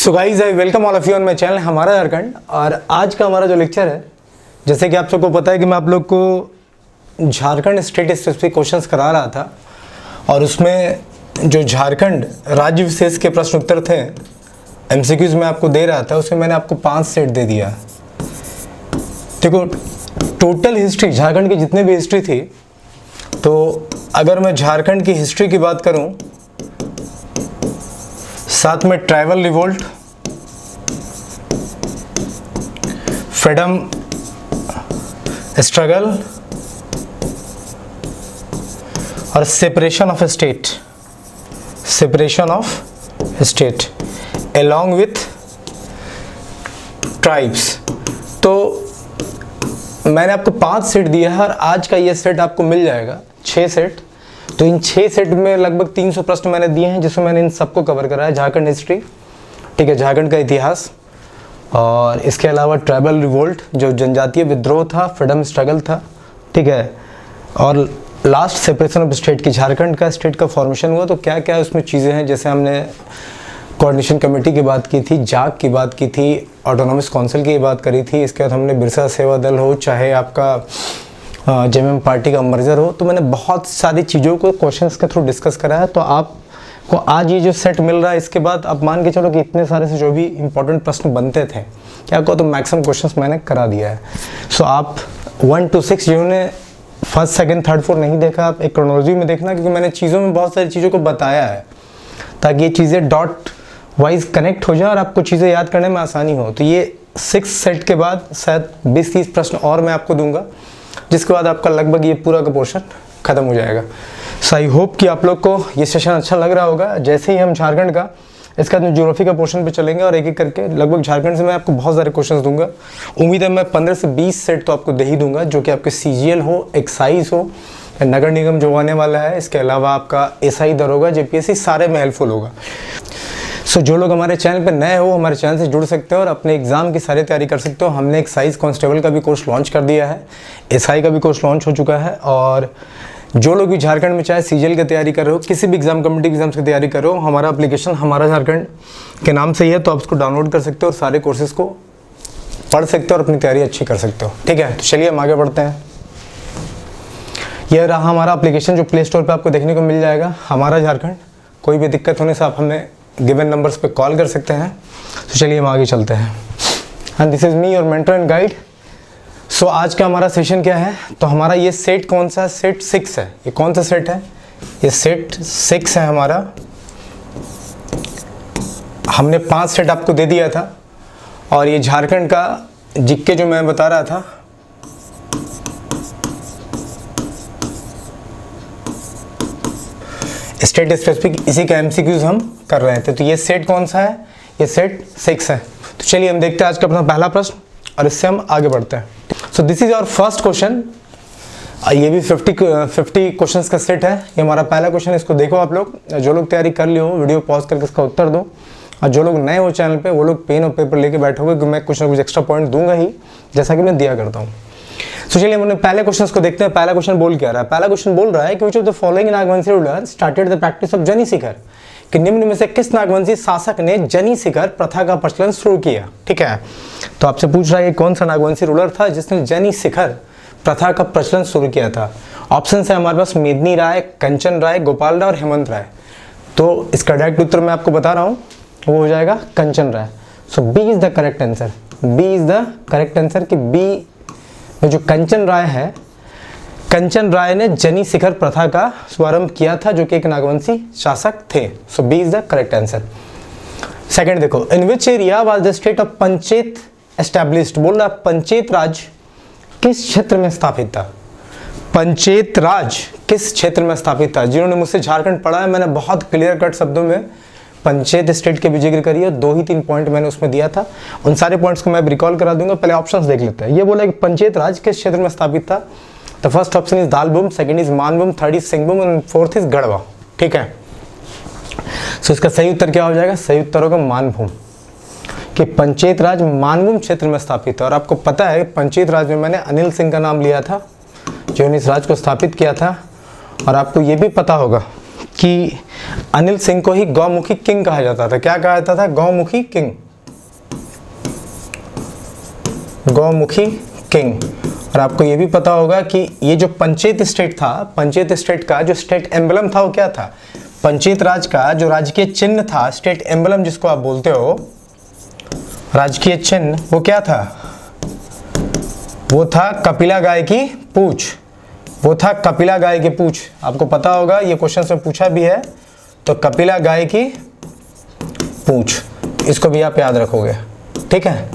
So guys I welcome all of you on my channel हमारा झारखंड। और आज का हमारा जो लेक्चर है, जैसे कि आप सबको पता है कि मैं आप लोग को झारखंड स्टेट स्पेसिफिक क्वेश्चंस करा रहा था और उसमें जो झारखंड राज्य विशेष के प्रश्न उत्तर थे एमसीक्यूज में आपको दे रहा था, उसमें मैंने आपको 5 सेट दे दिया। देखो टोटल हिस्ट्री झारखंड की जितने भी हिस्ट्री थी, तो अगर मैं झारखंड की हिस्ट्री की बात करूं, साथ में ट्राइबल रिवोल्ट, फ्रीडम स्ट्रगल और separation of state along with tribes, तो मैंने आपको 5 सेट दिया है और आज का ये सेट आपको मिल जाएगा 6 सेट। तो इन 6 सेट में लगभग 300 प्रश्न मैंने दिए हैं, जिसमें मैंने इन सबको कवर करा है। झारखंड हिस्ट्री, ठीक है, झारखंड का इतिहास, और इसके अलावा ट्राइबल रिवोल्ट जो जनजातीय विद्रोह था, फ्रीडम स्ट्रगल था, ठीक है, और लास्ट सेपरेशन ऑफ स्टेट की झारखंड का स्टेट का फॉर्मेशन हुआ। तो क्या क्या उसमें चीज़ें हैं, जैसे हमने कोऑर्डिनेशन कमेटी की बात की थी, जाग की बात की थी, ऑटोनॉमस काउंसिल की बात करी थी, इसके बाद हमने बिरसा सेवा दल हो, चाहे आपका जेएमएम पार्टी का मर्जर हो, तो मैंने बहुत सारी चीज़ों को क्वेश्चंस के थ्रू डिस्कस करा है। तो आपको आज ये जो सेट मिल रहा है, इसके बाद आप मान के चलो कि इतने सारे से जो भी इंपॉर्टेंट प्रश्न बनते थे, क्या को तो मैक्सिमम क्वेश्चंस मैंने करा दिया है। सो आप 1 to 6 जिन्होंने फर्स्ट सेकंड थर्ड फोर्थ नहीं देखा, आप एक क्रोनोलॉजी में देखना, क्योंकि मैंने चीज़ों में बहुत सारी चीज़ों को बताया है ताकि ये चीज़ें डॉट वाइज कनेक्ट हो जाए और आपको चीज़ें याद करने में आसानी हो। तो ये 6 सेट के बाद शायद 20-30 प्रश्न और मैं आपको दूंगा, जिसके बाद आपका लगभग ये पूरा का पोर्शन खत्म हो जाएगा। सो आई होप कि आप लोग को ये सेशन अच्छा लग रहा होगा। जैसे ही हम झारखंड का, इसके बाद ज्योग्राफी का पोर्शन पे चलेंगे और एक एक करके लगभग झारखंड से मैं आपको बहुत सारे क्वेश्चंस दूंगा। उम्मीद है मैं 15 से 20 सेट तो आपको दे ही दूंगा, जो कि आपके सीजीएल हो, एक्साइज हो, नगर निगम जो आने वाला है, इसके अलावा आपका एसआई दरोगा, जेपीएससी, सारे में हेल्पफुल होगा। सो जो लोग हमारे चैनल पर नए हो, हमारे चैनल से जुड़ सकते हो और अपने एग्जाम की सारी तैयारी कर सकते हो। हमने एक्साइज कांस्टेबल का भी कोर्स लॉन्च कर दिया है, एसआई का भी कोर्स लॉन्च हो चुका है, और जो लोग भी झारखंड में चाहे सीजीएल की तैयारी कर रहे हो, किसी भी एग्जाम कम्पिटिटिव एग्जाम्स की तैयारी कर रहे हो, हमारा एप्लीकेशन हमारा झारखंड के नाम से ही है, तो आप उसको डाउनलोड कर सकते हो और सारे कोर्सेज को पढ़ सकते हो और अपनी तैयारी अच्छी कर सकते हो। ठीक है, तो चलिए हम आगे बढ़ते हैं। यह रहा हमारा एप्लीकेशन जो प्ले स्टोर पर आपको देखने को मिल जाएगा, हमारा झारखंड। कोई भी दिक्कत होने से आप हमें गिवन नंबर्स पे कॉल कर सकते हैं। तो चलिए हम आगे चलते हैं। And this is me your mentor and guide. So आज का हमारा सेशन क्या है, तो हमारा ये सेट कौन सा है, सेट 6 है। ये कौन सा सेट है, ये सेट 6 है हमारा। हमने 5 सेट आपको दे दिया था और ये झारखंड का जिक्के जो मैं बता रहा था, स्टेट स्पेसिफिक, इसी का एमसीक्यूज हम कर रहे थे। तो ये सेट कौन सा है, ये सेट 6 है। तो चलिए हम देखते हैं आज का अपना पहला प्रश्न और इससे हम आगे बढ़ते हैं। So this is our first question. ये भी 50 क्वेश्चंस का सेट है। ये हमारा पहला क्वेश्चन, इसको देखो आप लोग। जो लोग तैयारी कर लिए हो, वीडियो पॉज करके इसका उत्तर दो, और जो लोग नए हो चैनल पे, वो लोग पेन और पेपर लेके बैठोगे, कि मैं कुछ ना कुछ एक्स्ट्रा पॉइंट दूंगा ही, जैसा कि मैं दिया करता हूँ। तो चलिए हम पहले क्वेश्चन को देखते हैं। पहला क्वेश्चन बोल क्या रहा है, पहला क्वेश्चन बोल रहा है कि which of the following Nagvanshi ruler started the practice of जनी शिखर, कि निम्न में से किस नागवंशी शासक ने जनी शिखर प्रथा का प्रचलन शुरू किया। ठीक है, तो आपसे पूछ रहा है कि कौन सा नागवंशी रूलर था जिसने जनी शिखर प्रथा का प्रचलन शुरू किया था। ऑप्शन है हमारे पास मेदिनी राय, कंचन राय, गोपाल राय और हेमंत राय। तो इसका डायरेक्ट उत्तर मैं आपको बता रहा हूँ, वो हो जाएगा Kanchan Rai. So B is the correct answer, B is the correct answer, कि बी में जो कंचन राय है, कंचन राय ने जनी शिखर प्रथा का शुभारंभ किया था, जो कि एक नागवंशी शासक थे। So B is the correct answer. Second देखो, in which area was the state of Panchet established, बोल रहा पंचेत राज किस क्षेत्र में स्थापित था। पंचेत राज किस क्षेत्र में स्थापित था। जिन्होंने मुझसे झारखंड पढ़ा है, मैंने बहुत क्लियर कट शब्दों में पंचेत स्टेट के भी जिक्र करिए, 2 ही 3 पॉइंट मैंने उसमें दिया था। उन सारे पॉइंट्स को मैं रिकॉल करा दूंगा। पहले ऑप्शंस देख लेते हैं। ये बोला कि पंचेत राज किस क्षेत्र में स्थापित था। The first option is Dhalbhum, second is Manbhum, third is Singhbhum and fourth is Garhwa. ठीक है, सो इसका सही उत्तर क्या हो जाएगा, सही उत्तर होगा मानभूम, कि पंचेत राज मानभूम क्षेत्र में स्थापित है। और आपको पता है पंचेत राज में मैंने अनिल सिंह का नाम लिया था, जिन्होंने इस राज को स्थापित किया था। और आपको ये भी पता होगा कि अनिल सिंह को ही गौमुखी किंग कहा जाता था। क्या कहा जाता था? Gaumukhi king, Gaumukhi king. और आपको ये भी पता होगा कि ये जो पंचायत स्टेट था, पंचायत स्टेट का जो स्टेट एम्बलम था वो क्या था? पंचायत राज का जो राजकीय चिन्ह था, स्टेट एम्बलम जिसको आप बोलते हो, राजकीय चिन्ह, वो क्या था? वो था कपिला गाय की पूंछ, वो था कपिला गाय की पूंछ। आपको पता होगा, ये क्वेश्चन में पूछा भी है, तो कपिला गाय की पूंछ, इसको भी आप याद रखोगे, ठीक है?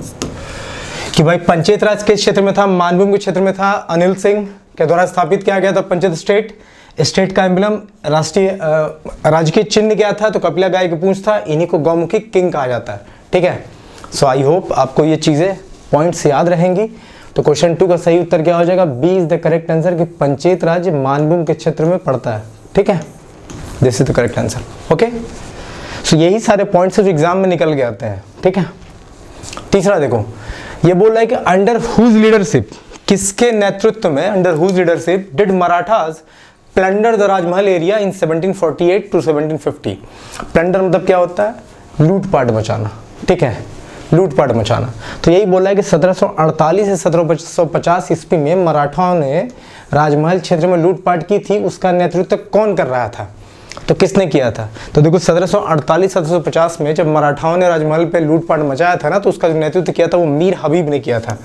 कि भाई पंचायत राज के क्षेत्र में था, मानभूम के क्षेत्र में था, अनिल सिंह के द्वारा स्थापित किया गया था पंचायत स्टेट। स्टेट का एम्बलम, राष्ट्रीय राजकीय चिन्ह क्या था? तो कपिला गाय की पूंछ था। इन्हीं को गौमुखी किंग कहा जाता है, ठीक है? सो आई होप आपको ये चीजें पॉइंट्स याद रहेंगी। तो क्वेश्चन 2 का सही उत्तर क्या हो जाएगा? B is the correct answer, कि पंचायत राज मानभूम के क्षेत्र में पड़ता है, ठीक है? This is the correct answer, okay? So यही सारे पॉइंट्स जो एग्जाम में निकल के आते हैं, ठीक है? तीसरा देखो, ये बोल रहा है कि अंडर हुज लीडरशिप, किसके नेतृत्व में, under whose leadership did Marathas plunder the Rajmahal area in 1748 to 1750। Plunder मतलब क्या होता है? लूटपाट मचाना, ठीक है? लूटपाट मचाना। तो यही बोला है कि 1748 से 1750 ईस्वी में मराठाओं ने राजमहल क्षेत्र में लूटपाट की थी, उसका नेतृत्व कौन कर रहा था? तो किसने किया था? तो देखो 1748-1750 में जब मराठाओं ने राजमहल पे लूटपाट मचाया था ना, तो उसका जो नेतृत्व किया था वो मीर हबीब ने किया था।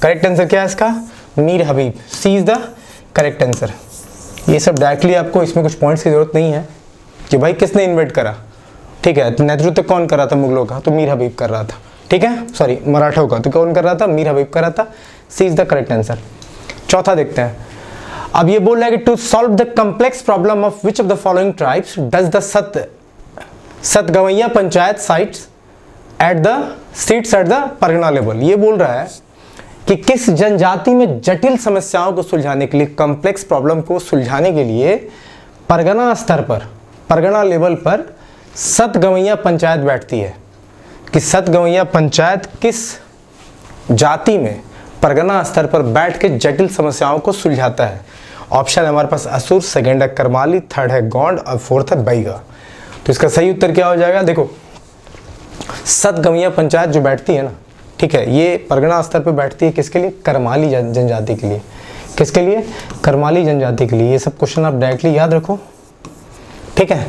करेक्ट आंसर क्या है इसका? मीर हबीब, सी इज द करेक्ट आंसर। ये सब डायरेक्टली आपको, इसमें कुछ पॉइंट्स की जरूरत नहीं है कि भाई किसने इन्वेट करा, ठीक है? तो नेतृत्व कौन कर रहा था मुगलों का? तो मीर हबीब कर रहा था, ठीक है? सॉरी, मराठों का तो कौन कर रहा था? मीर हबीब कर रहा था। C is the correct answer. चौथा देखते हैं। अब ये बोल रहा है कि to solve the complex problem of which of the following tribes does the Satgawaiya panchayat seats at the pargana level. ये बोल रहा है कि किस जनजाति में जटिल समस्याओं को सुलझाने के लिए, कॉम्प्लेक्स प्रॉब्लम को सुलझाने के लिए परगना स्तर पर, परगना लेवल पर सतगवैया पंचायत बैठती है। कि सतगवैया पंचायत किस जाति में परगना स्तर पर बैठ के जटिल समस्याओं को सुलझाता है? ऑप्शन है हमारे पास असुर, सेकंड है करमाली, थर्ड है गोंड और फोर्थ है बैगा। तो इसका सही उत्तर क्या हो जाएगा? देखो, सतगवैया पंचायत जो बैठती है ना, ठीक है, ये परगना स्तर पर बैठती है किसके लिए? करमाली जनजाति के लिए। किसके लिए? करमाली जनजाति के लिए। ये सब क्वेश्चन आप डायरेक्टली याद रखो, ठीक है?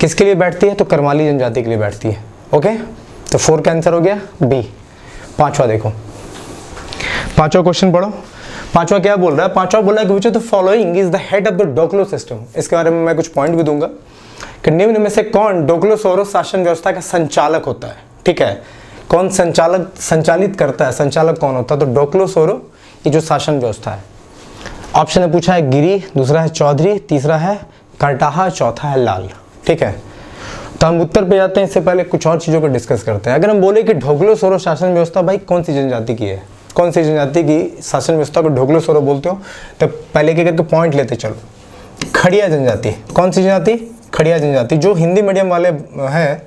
किसके लिए बैठती है? तो करमाली जनजाति के लिए बैठती है, ओके? तो 4 का आंसर हो गया बी। पांचवा देखो, पांचवा क्वेश्चन पढ़ो। पांचवा क्या बोल रहा है? पांचवा बोल रहा है कि which of the following is the head of the Dhoklo system. इसके बारे में मैं कुछ पॉइंट भी दूंगा कि निम्न में से कौन डोक्लोसोरो शासन व्यवस्था का संचालक होता है, ठीक है? कौन संचालित करता है? संचालक कौन होता है? तो डोक्लोसोरो, ये जो शासन व्यवस्था है। ऑप्शन में पूछा है गिरी, दूसरा है चौधरी, तीसरा है करटाहा, चौथा है लाल, ठीक है? तो हम उत्तर पे जाते हैं, इससे पहले कुछ और चीज़ों को डिस्कस करते हैं। अगर हम बोले कि ढोकलोसोरो शासन व्यवस्था भाई कौन सी जनजाति की है, कौन सी जनजाति की शासन व्यवस्था को ढोकलोसोरो बोलते हो, तो पहले के करके पॉइंट लेते चलो। खड़िया जनजाति, कौन सी जनजाति? खड़िया जनजाति। जो हिंदी मीडियम वाले हैं,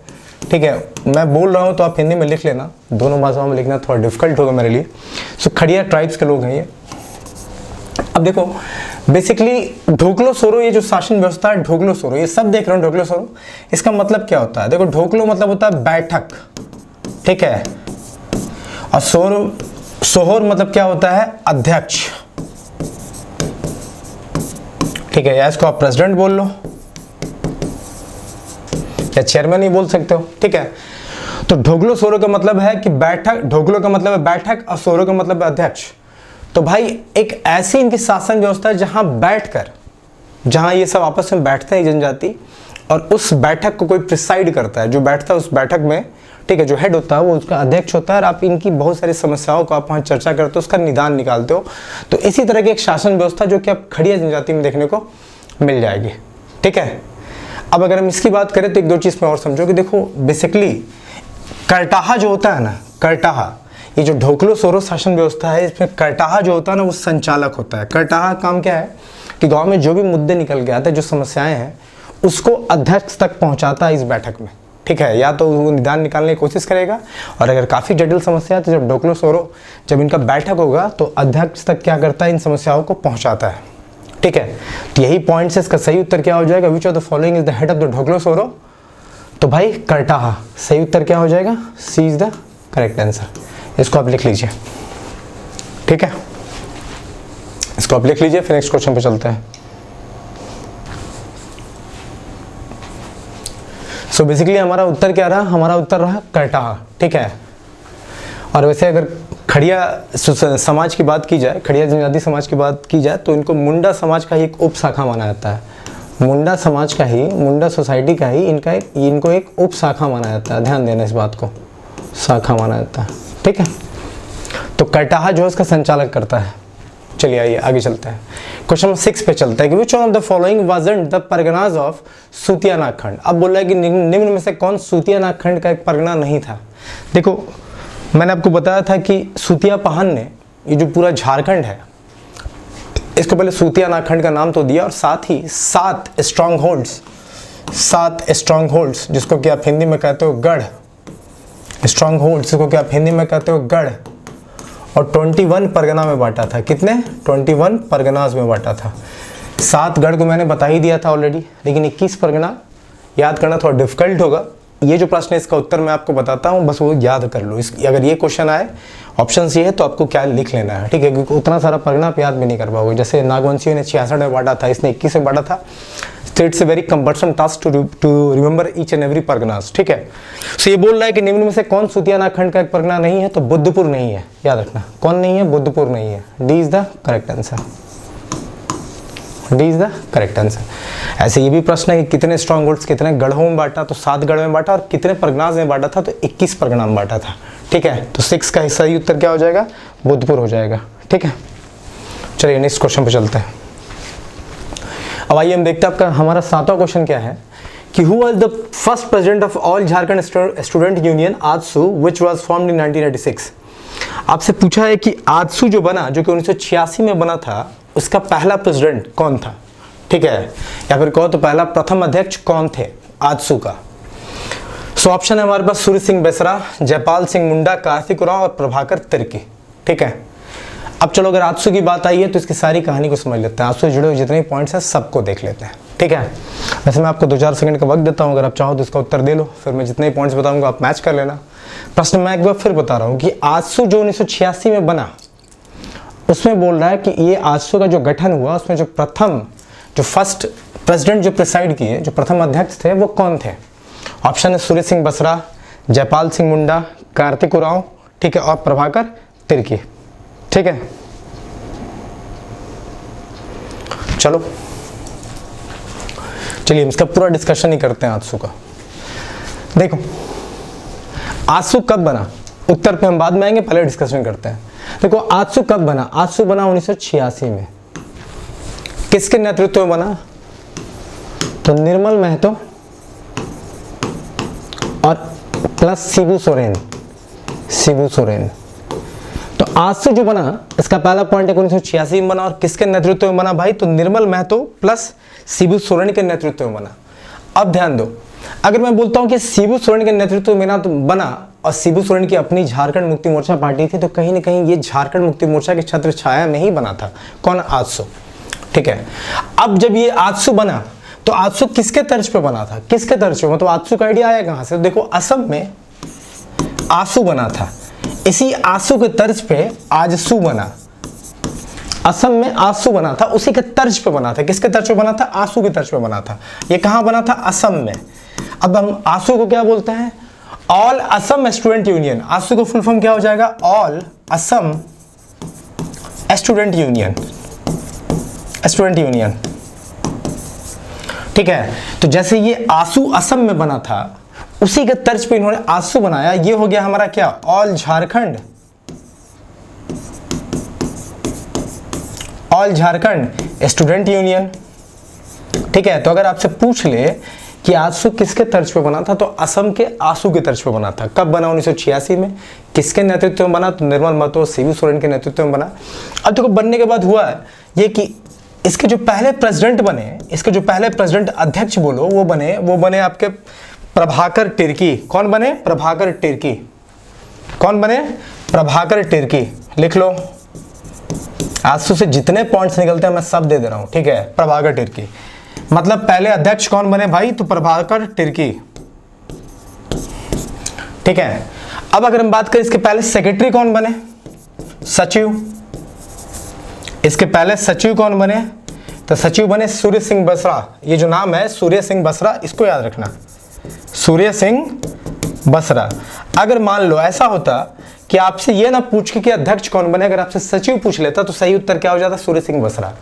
ठीक है, मैं बोल रहा हूँ तो आप हिंदी में लिख लेना, दोनों भाषाओं में लिखना थोड़ा डिफिकल्ट होगा मेरे लिए। सो खड़िया ट्राइब्स के लोग हैं ये। अब देखो, बेसिकली ढोकलोसोरो, ये जो शासन व्यवस्था है ढोकलोसोरो, ये सब देख रहे हो ढोकलोसोरो, इसका मतलब क्या होता है? देखो, ढोकलो मतलब होता है बैठक, ठीक है? और सोहर मतलब क्या होता है? अध्यक्ष, ठीक है? या इसको आप प्रेसिडेंट बोल लो या चेयरमैन ही बोल सकते हो, ठीक है? तो ढोकलोसोरो का मतलब है कि बैठक, ढोकलो का मतलब है बैठक और सोरो का मतलब है अध्यक्ष। तो भाई एक ऐसी इनकी शासन व्यवस्था है जहां बैठकर, जहां ये सब आपस में बैठते हैं जनजाति, और उस बैठक को कोई प्रिसाइड करता है, जो बैठता है उस बैठक में, ठीक है, जो हेड होता है वो उसका अध्यक्ष होता है, और आप इनकी बहुत सारी समस्याओं को आप वहाँ चर्चा करते हो, उसका निदान निकालते हो। तो इसी तरह की एक शासन व्यवस्था जो कि आप खड़िया जनजाति में देखने को मिल जाएगी, ठीक है? अब अगर हम इसकी बात करें तो एक दो चीज़ में और समझो कि देखो, बेसिकली करटाहा जो होता है ना, करटाहा, ये जो ढोकलोसोरो शासन व्यवस्था है, इसमें करटाहा जो होता है ना वो संचालक होता है। करटाहा काम क्या है कि गांव में जो भी मुद्दे निकल के आते हैं, जो समस्याएं हैं, उसको अध्यक्ष तक पहुंचाता है इस बैठक में, ठीक है? या तो वो निदान निकालने की कोशिश करेगा, और अगर काफ़ी जटिल समस्या है तो जब ढोकलोसोरो, जब इनका बैठक होगा तो अध्यक्ष तक क्या करता है? इन समस्याओं को पहुँचाता है, ठीक है, तो यही पॉइंट से इसका सही उत्तर क्या हो जाएगा, which of the following is the head of the Dhoklosohor, तो भाई करटाहा सही उत्तर क्या हो जाएगा, C is the correct answer. इसको आप लिख लीजिए, ठीक है, इसको आप लिख लीजिए, फिर नेक्स्ट क्वेश्चन पे चलते हैं। सो बेसिकली हमारा उत्तर क्या रहा, हमारा उत्तर रहा करटाहा, ठीक है। और वैसे अगर खड़िया समाज की बात की जाए, खड़िया जनजाति समाज की बात की जाए, तो इनको मुंडा समाज का ही एक उप शाखा माना जाता है। मुंडा समाज का ही, मुंडा सोसाइटी का ही इनको एक उप शाखा माना जाता है, ध्यान देना इस बात को, शाखा माना जाता है, ठीक है। तो करटाहा जो है उसका संचालक करता है। चलिए आइए आगे चलते हैं, क्वेश्चन नंबर 6 पे चलता है कि which one of the following wasn't the parganas of Sutiya Nagkhand. अब बोल रहा है कि निम्न में से कौन सूतिया नागखंड का एक परगना नहीं था। देखो मैंने आपको बताया था कि सूतिया पहान ने ये जो पूरा झारखंड है इसको पहले सूतिया नागखंड का नाम तो दिया, और साथ ही 7 स्ट्रॉन्ग होल्ड्स जिसको कि आप हिंदी में कहते हो गढ़, स्ट्रॉन्ग होल्ड्स जिसको कि आप हिंदी में कहते हो गढ़, और 21 परगना में बांटा था। कितने, 21 परगनाज में बांटा था। 7 गढ़ को मैंने बता ही दिया था ऑलरेडी, लेकिन 21 परगना याद करना थोड़ा डिफिकल्ट होगा। ये जो प्रश्न है इसका उत्तर मैं आपको बताता हूँ, बस वो याद कर लो। अगर ये क्वेश्चन आए, ऑप्शन ये है, तो आपको क्या लिख लेना है, ठीक है, क्योंकि उतना सारा परगना आप याद भी नहीं कर पाओगे। जैसे नागवंशियों ने 66 में बांटा था, इसने 21 में बांटा था। It's a very compulsion task to remember each and every parganas, ठीक है। सो ये बोल रहा है कि निम्न में से कौन सूतिया नागखंड का एक परगना नहीं है, तो बुद्धपुर नहीं है, याद रखना। कौन नहीं है, बुद्धपुर नहीं है। D is the correct answer, D is the correct answer. ऐसे ये भी प्रश्न है कि कितने स्ट्रॉन्ग होल्ड्स, कितने गढ़ों में बांटा, तो 7 गढ़ में बांटा, और कितने परगनाज में बांटा था, तो 21 परगना में बांटा था, ठीक है। तो 6 का सही उत्तर क्या हो जाएगा, बुद्धपुर हो जाएगा, ठीक है। चलिए नेक्स्ट क्वेश्चन पे चलते हैं। अब आइए हम देखते हैं आपका हमारा 7वां क्वेश्चन क्या है कि who was the first president of all Jharkhand student union AJSU which was formed in 1986। आपसे पूछा है कि आजसू जो बना, जो कि 1986 में बना था, उसका पहला प्रेसिडेंट कौन था, ठीक है, या फिर कहो तो पहला प्रथम अध्यक्ष कौन थे आजसू का। सो ऑप्शन है हमारे पास सूर्य सिंह बेसरा, जयपाल सिंह मुंडा, कार्तिक उरांव और प्रभाकर तिर्की, ठीक है। अब चलो अगर आजसू की बात आई है तो इसकी सारी कहानी को समझ लेते हैं। आजसू से जुड़े हुए जितने पॉइंट्स हैं सबको देख लेते हैं, ठीक है। वैसे मैं आपको 2-4 सेकंड का वक्त देता हूं, अगर आप चाहो तो इसका उत्तर दे लो, फिर मैं जितने पॉइंट्स बताऊंगा आप मैच कर लेना। प्रश्न मैं एक बार फिर बता रहा हूं कि आजसू जो 1986 में बना, उसमें बोल रहा है कि ये आजसू का जो गठन हुआ उसमें जो फर्स्ट प्रेसिडेंट जो प्रिसाइड किए, जो प्रथम अध्यक्ष थे, वो कौन थे। ऑप्शन है सूर्य सिंह बसरा, जयपाल सिंह मुंडा, कार्तिक उरांव, ठीक है, और प्रभाकर तिर्की, ठीक है। चलो चलिए इसका पूरा डिस्कशन ही करते हैं आजसू का। देखो आजसू कब बना, उत्तर पे हम बाद में आएंगे, पहले डिस्कशन करते हैं। देखो आजसू कब बना, आजसू बना 1986 में। किसके नेतृत्व में बना, तो निर्मल महतो और प्लस शिबू सोरेन। तो आजसू जो बना इसका पहला पॉइंट है 1986 में बना, और किसके नेतृत्व में बना भाई, तो निर्मल महतो प्लस शिबू सोरेन के नेतृत्व में बना। अब ध्यान दो, अगर मैं बोलता हूं कि शिबू सोरेन के नेतृत्व में बना और शिबू सोरेन की अपनी झारखंड मुक्ति मोर्चा पार्टी थी, तो कहीं ना कहीं ये झारखंड मुक्ति मोर्चा की छत्र छाया में ही बना था। कौन, आजसू, ठीक है। अब जब ये आजसू बना तो आजसू किसके तर्ज पे बना था, किसके तर्ज पे, मतलब आजसू का आइडिया आया कहां से। देखो असम में आजसू बना था, इसी आजसू के तर्ज पे आजसू बना। असम में आजसू बना था, उसी के तर्ज पे बना था। किसके तर्ज पे बना था, आजसू के तर्ज पे बना था। ये कहां बना था, असम में। अब हम आजसू को क्या बोलते हैं, all Assam student union. AJSU का फुल फॉर्म क्या हो जाएगा, ऑल असम स्टूडेंट यूनियन, ठीक है। तो जैसे ये आजसू असम में बना था, उसी के तर्ज पे इन्होंने आजसू बनाया। ये हो गया हमारा क्या, ऑल झारखंड स्टूडेंट यूनियन, ठीक है। तो अगर आपसे पूछ ले कि आजसू किसके तर्ज पे बना था, तो असम के आजसू के तर्ज पे बना था। कब बना, 1986 में। किसके नेतृत्व में बना, तो निर्मल महतो शिबू सोरेन के नेतृत्व में बना। अब देखो बनने के बाद हुआ ये कि इसके जो पहले प्रेसिडेंट बने, इसके जो पहले प्रेसिडेंट अध्यक्ष बोलो, वो बने आपके प्रभाकर तिर्की। कौन बने, प्रभाकर तिर्की। कौन बने, प्रभाकर तिर्की, लिख लो। आंसू से जितने पॉइंट्स निकलते हैं मैं सब दे दे रहा हूं, ठीक है। प्रभाकर तिर्की, मतलब पहले अध्यक्ष कौन बने भाई, तो प्रभाकर तिर्की, ठीक है। अब अगर हम बात करें इसके पहले सेक्रेटरी कौन बने, सचिव। इसके पहले सचिव कौन बने, तो सचिव बने सूर्य सिंह बसरा। ये जो नाम है सूर्य सिंह बसरा, इसको याद रखना, सूर्य सिंह बसरा। अगर मान लो ऐसा होता कि आपसे ये ना पूछ के कि अध्यक्ष कौन बने, अगर आपसे सचिव पूछ लेता तो सही उत्तर क्या हो जाता, सूर्य सिंह बसरा।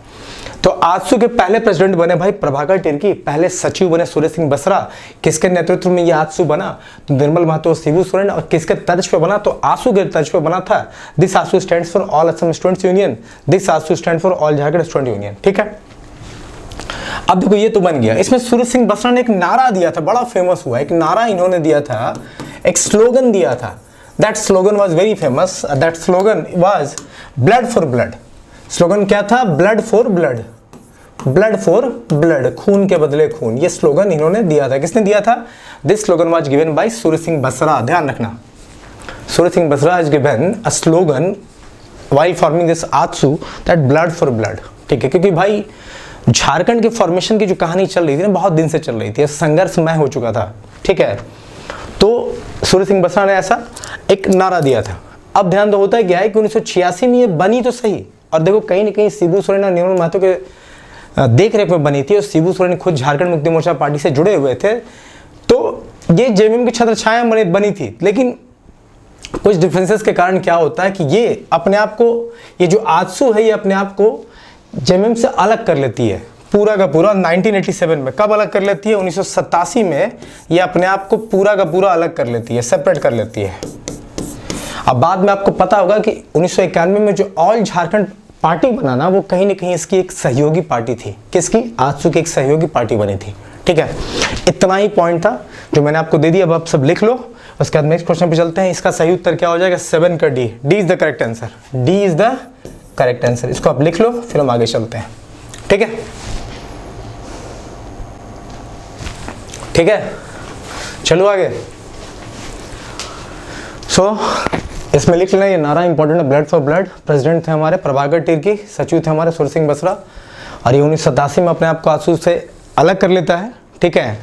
तो आजसू के पहले प्रेसिडेंट बने भाई प्रभाकर तिर्की, पहले सचिव बने सूर्य सिंह बसरा। किसके नेतृत्व में ये आजसू बना, तो निर्मल महतो, शिबू सोरेन। और किसके तर्ज पे बना, तो आजसू के तर्ज पे बना था। This AJSU stands for all Assam students union, this AJSU stand for all Jharkhand student union, ठीक है। अब देखो ये तो बन गया। इसमें सूर्य सिंह बसरा ने एक नारा दिया था, बड़ा फेमस हुआ, एक नारा इन्होंने दिया था, एक स्लोगन दिया था। That slogan was very famous, that slogan was blood for blood. Slogan क्या था, blood for blood, blood for blood, खून के बदले खून। ये स्लोगन इन्होंने दिया था। किसने दिया था, this slogan was given by Surya Singh Besra. ध्यान रखना, Surya Singh Besra has given a slogan while forming this AJSU, that blood for blood, ठीक है। क्योंकि भाई झारखंड के फॉर्मेशन की जो कहानी चल रही थी ना, बहुत दिन से चल रही थी, संघर्षमय हो चुका था, ठीक है। तो सूर्य सिंह बसरा ने ऐसा एक नारा दिया था। अब ध्यान दो, होता है क्या है कि 1986 में ये बनी तो सही, और देखो कहीं ना कहीं शिबू सोरेन और निर्मल महतो के देख रेख में बनी थी, और शिबू सोरेन खुद झारखंड मुक्ति मोर्चा पार्टी से जुड़े हुए थे, तो ये जेएमएम की छत्र छाया बनी थी। लेकिन कुछ डिफरेंसेस के कारण क्या होता है कि ये अपने आप को, ये जो आजसू है, ये अपने आप को जेएमएम से अलग कर लेती है पूरा का पूरा 1987 में। कब अलग कर लेती है, 1987 में ये अपने आप को पूरा का पूरा अलग कर लेती है, सेपरेट कर लेती है। अब बाद में आपको पता होगा कि 1991 में जो ऑल झारखंड पार्टी बना ना, वो कहीं ना कहीं इसकी एक सहयोगी पार्टी थी। किसकी, आजसू की एक सहयोगी पार्टी बनी थी, ठीक है। इतना ही पॉइंट था जो मैंने आपको दे दिया। अब आप सब लिख लो, उसके बाद नेक्स्ट क्वेश्चन पे चलते हैं। इसका सही उत्तर क्या हो जाएगा, 7 का D. D is the correct answer, D is the correct answer. इसको आप लिख लो, फिर हम आगे चलते हैं, ठीक है, ठीक है। चलो आगे। इसमें लिख लेना, ये नारा इंपॉर्टेंट है, ब्लड फॉर ब्लड। प्रेसिडेंट थे हमारे प्रभाकर तिर्की, सचिव थे हमारे सूर्य सिंह बसरा, और ये 1987 में अपने आप को आजसू से अलग कर लेता है, ठीक है।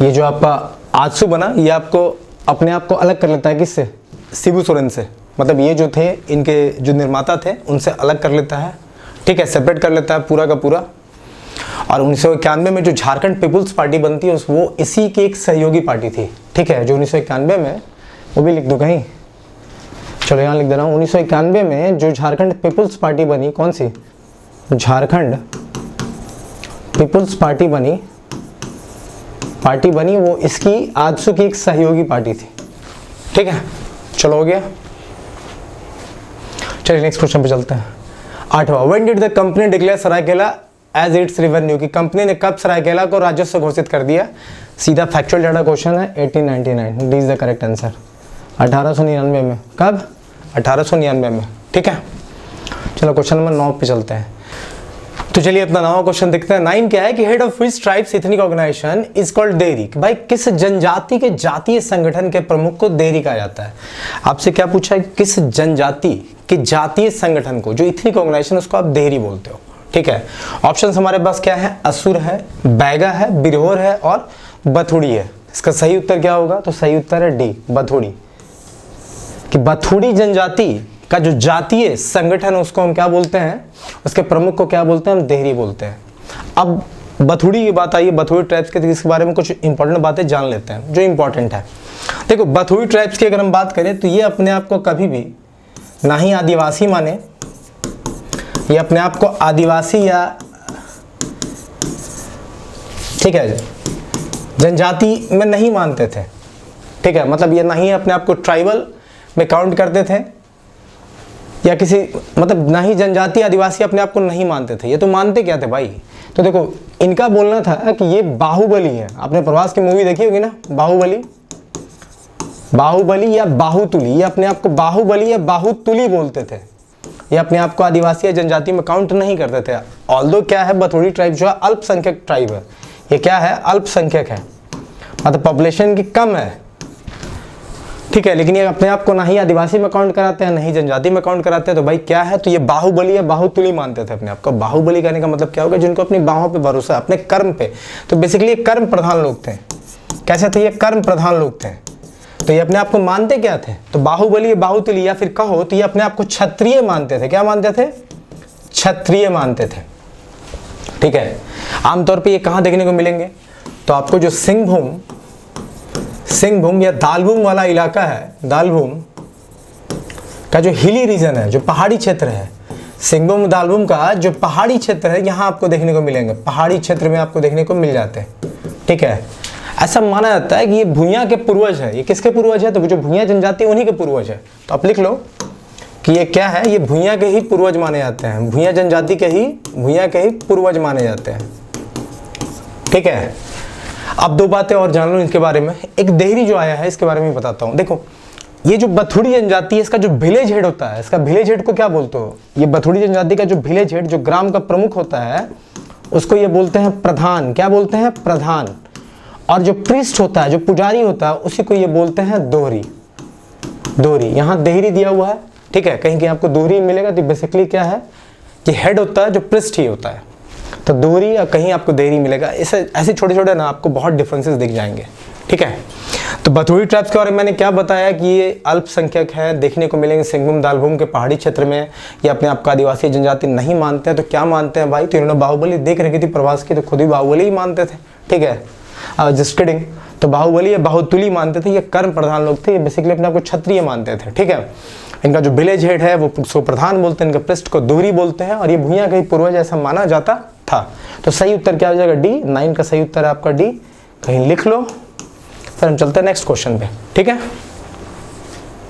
ये जो आपका आजसू बना, ये आपको अपने आप को अलग कर लेता है, किससे, शिबू सोरेन से। मतलब ये जो थे, इनके जो निर्माता थे, उनसे अलग कर लेता है, ठीक है, सेपरेट कर लेता है पूरा का पूरा। और 1991 में जो झारखंड पीपुल्स पार्टी बनती है, वो इसी की एक सहयोगी पार्टी थी, ठीक है। जो 1991 में, वो भी लिख दो कहीं, चलो यहाँ लिख दे रहा हूँ। 1991 में जो झारखंड पीपुल्स पार्टी बनी, कौन सी, झारखंड पीपुल्स पार्टी बनी, वो इसकी आजसू की एक सहयोगी पार्टी थी, ठीक है। चलो हो गया, चलिए नेक्स्ट क्वेश्चन पे चलते हैं। 8वां, when did the company declare Seraikela as its revenue, की कंपनी ने कब सरायकेला को राजस्व घोषित कर दिया। सीधा फैक्चुअल डाटा क्वेश्चन है, 1899, D is the correct answer. 1899 में, कब, 1899 में, ठीक है। चलो क्वेश्चन नंबर 9 पे चलते हैं। तो चलिए अपना नवा क्वेश्चन देखते हैं। 9 क्या है कि head of which tribes ethnic organization is called देरी। भाई किस जनजाति के जातीय संगठन के प्रमुख को देरी कहा जाता है। आपसे क्या पूछा है, किस जनजाति के जातीय संगठन को, जो एथनिक ऑर्गेनाइजेशन, उसको आप देरी बोलते हो, ठीक है। ऑप्शन हमारे पास क्या है, असुर है, बैगा है, बिरहोर है और बथुड़ी है। इसका सही उत्तर क्या होगा, तो सही उत्तर है डी, बथुड़ी। कि बथुड़ी जनजाति का जो जातीय संगठन, उसको हम क्या बोलते हैं, उसके प्रमुख को क्या बोलते हैं, हम देहरी बोलते हैं। अब बथुड़ी की बात आई है, बथुड़ी ट्राइब्स के, इसके बारे में कुछ इंपॉर्टेंट बातें जान लेते हैं जो इंपॉर्टेंट है। देखो बथुड़ी ट्राइब्स की अगर हम बात करें, तो ये अपने आप को कभी भी ना ही आदिवासी माने, ये अपने आप को आदिवासी या, ठीक है, जनजाति में नहीं मानते थे, ठीक है। मतलब ये नहीं अपने आप को ट्राइबल में काउंट करते थे, या किसी, मतलब ना ही जनजाति आदिवासी अपने आप को नहीं मानते थे। ये तो मानते क्या थे भाई, तो देखो इनका बोलना था कि ये बाहुबली है। आपने प्रभास की मूवी देखी होगी ना, बाहुबली, बाहुबली या बाहुतुली, ये अपने आप को बाहुबली या बाहुतुली बोलते थे। ये अपने आप को आदिवासी या जनजाति में काउंट नहीं करते थे। ऑल्दो क्या है, बथुड़ी ट्राइब जो है अल्पसंख्यक ट्राइब है। ये क्या है, अल्पसंख्यक है, मतलब पॉपुलेशन की कम है, ठीक है, लेकिन ये अपने आप को ना ही आदिवासी में काउंट कराते हैं ना ही जनजाति में काउंट कराते हैं। तो भाई क्या है, तो ये बाहुबली या बाहुतुली मानते थे अपने आप को। बाहुबली कहने का मतलब क्या होगा, जिनको अपनी बाहों पे भरोसा, अपने कर्म पे। तो बेसिकली ये कर्म प्रधान लोग थे। कैसे थे, ये कर्म प्रधान लोग थे। तो ये अपने आप को मानते क्या थे, तो बाहुबली बाहुतुली, या फिर कहो तो ये अपने आप को क्षत्रिय मानते थे। क्या मानते थे, क्षत्रिय मानते थे। ठीक है, आमतौर पे ये कहाँ देखने को मिलेंगे, तो आपको जो सिंहभूम या दालभूम वाला इलाका है, दालभूम का जो हिली रीजन है, जो पहाड़ी क्षेत्र है, सिंहभूम दालभूम का जो पहाड़ी क्षेत्र है, यहाँ आपको देखने को मिलेंगे। पहाड़ी क्षेत्र में आपको देखने को मिल जाते हैं। ठीक है, ऐसा माना जाता है कि ये भूइयां के पूर्वज है। ये किसके पूर्वज है, तो जो भूइयां जनजाति उन्हीं के पूर्वज है। तो आप लिख लो कि ये क्या है, ये भूइयां के ही पूर्वज माने जाते हैं। भूइयां जनजाति के ही पूर्वज माने जाते हैं। ठीक है, अब दो बातें और जान लो इनके बारे में। एक देहरी जो आया है, इसके बारे में बताता हूँ। देखो, ये जो बथुड़ी जनजाति है, इसका जो विलेज हेड होता है, इसका विलेज हेड को क्या बोलते हो, ये बथुड़ी जनजाति का जो विलेज हेड, जो ग्राम का प्रमुख होता है, उसको ये बोलते हैं प्रधान। क्या बोलते हैं, प्रधान। और जो प्रीस्ट होता है, जो पुजारी होता है, उसी को ये बोलते हैं दोहरी। दोहरी, यहाँ देहरी दिया हुआ है। ठीक है, कहीं कहीं आपको दोहरी मिलेगा। तो बेसिकली क्या है, कि हेड होता है जो प्रीस्ट ही होता है, तो दोहरी, या कहीं आपको देहरी मिलेगा। ऐसे छोटे छोटे ना आपको बहुत डिफरेंसेस दिख जाएंगे। ठीक है, तो बथुड़ी ट्राइब्स के बारे में मैंने क्या बताया कि ये अल्पसंख्यक है, देखने को मिलेंगे सिंहभूम दालभूम के पहाड़ी क्षेत्र में। ये अपने आप को आदिवासी जनजाति नहीं मानते हैं। तो क्या मानते हैं भाई, तो इन्होंने बाहुबली देख रखी थी प्रभास की, तो खुद ही बाहुबली ही मानते थे। ठीक है, जस्ट किडिंग। तो बाहुबली या बाहुतुली मानते थे। ये कर्म प्रधान लोग थे। ये बेसिकली अपने आप को क्षत्रिय मानते थे। ठीक है, इनका जो विलेज हेड है वो सो प्रधान बोलते हैं, इनके पृष्ठ को दोहरी बोलते हैं, और ये भूइयां के पूर्वज ऐसा माना जाता था। तो सही उत्तर क्या हो जाएगा, डी। 9 का सही उत्तर है आपका डी। कहीं लिख लो, फिर हम चलते हैं नेक्स्ट क्वेश्चन पे। ठीक है,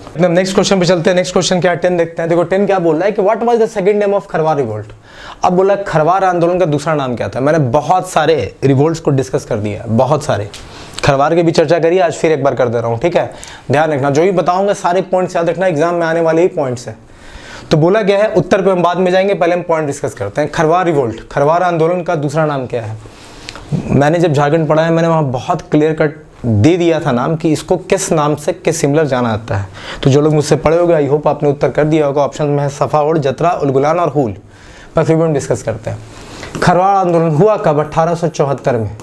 एकदम नेक्स्ट क्वेश्चन पे चलते हैं। नेक्स्ट क्वेश्चन क्या है, 10 देखते हैं। देखो 10 क्या बोल रहा है कि what was the second name of Kharwar revolt. अब बोला खरवार आंदोलन का दूसरा नाम क्या था। मैंने बहुत सारे रिवोल्ट्स को डिस्कस कर दिया, बहुत सारे। खरवार की भी चर्चा करिए, आज फिर एक बार कर दे रहा हूँ। ठीक है, ध्यान रखना, जो भी बताऊंगा सारे पॉइंट्स याद रखना, एग्जाम में आने वाले ही पॉइंट्स है। तो बोला गया है, उत्तर पे हम बाद में जाएंगे, पहले हम पॉइंट डिस्कस करते हैं। खरवार रिवोल्ट, खरवार आंदोलन का दूसरा नाम क्या है। मैंने जब झारखंड पढ़ा है, मैंने वहाँ बहुत क्लियर कट दे दिया था नाम, कि इसको किस नाम से किस सिमिलर जाना जाता है। तो जो लोग मुझसे पढ़े होंगे, आई होप आपने उत्तर कर दिया होगा। ऑप्शन में है सफाओड़, जतरा, उलगुलान और हूल। पर फिर भी हम डिस्कस करते हैं। खरवार आंदोलन हुआ कब, 1874 में।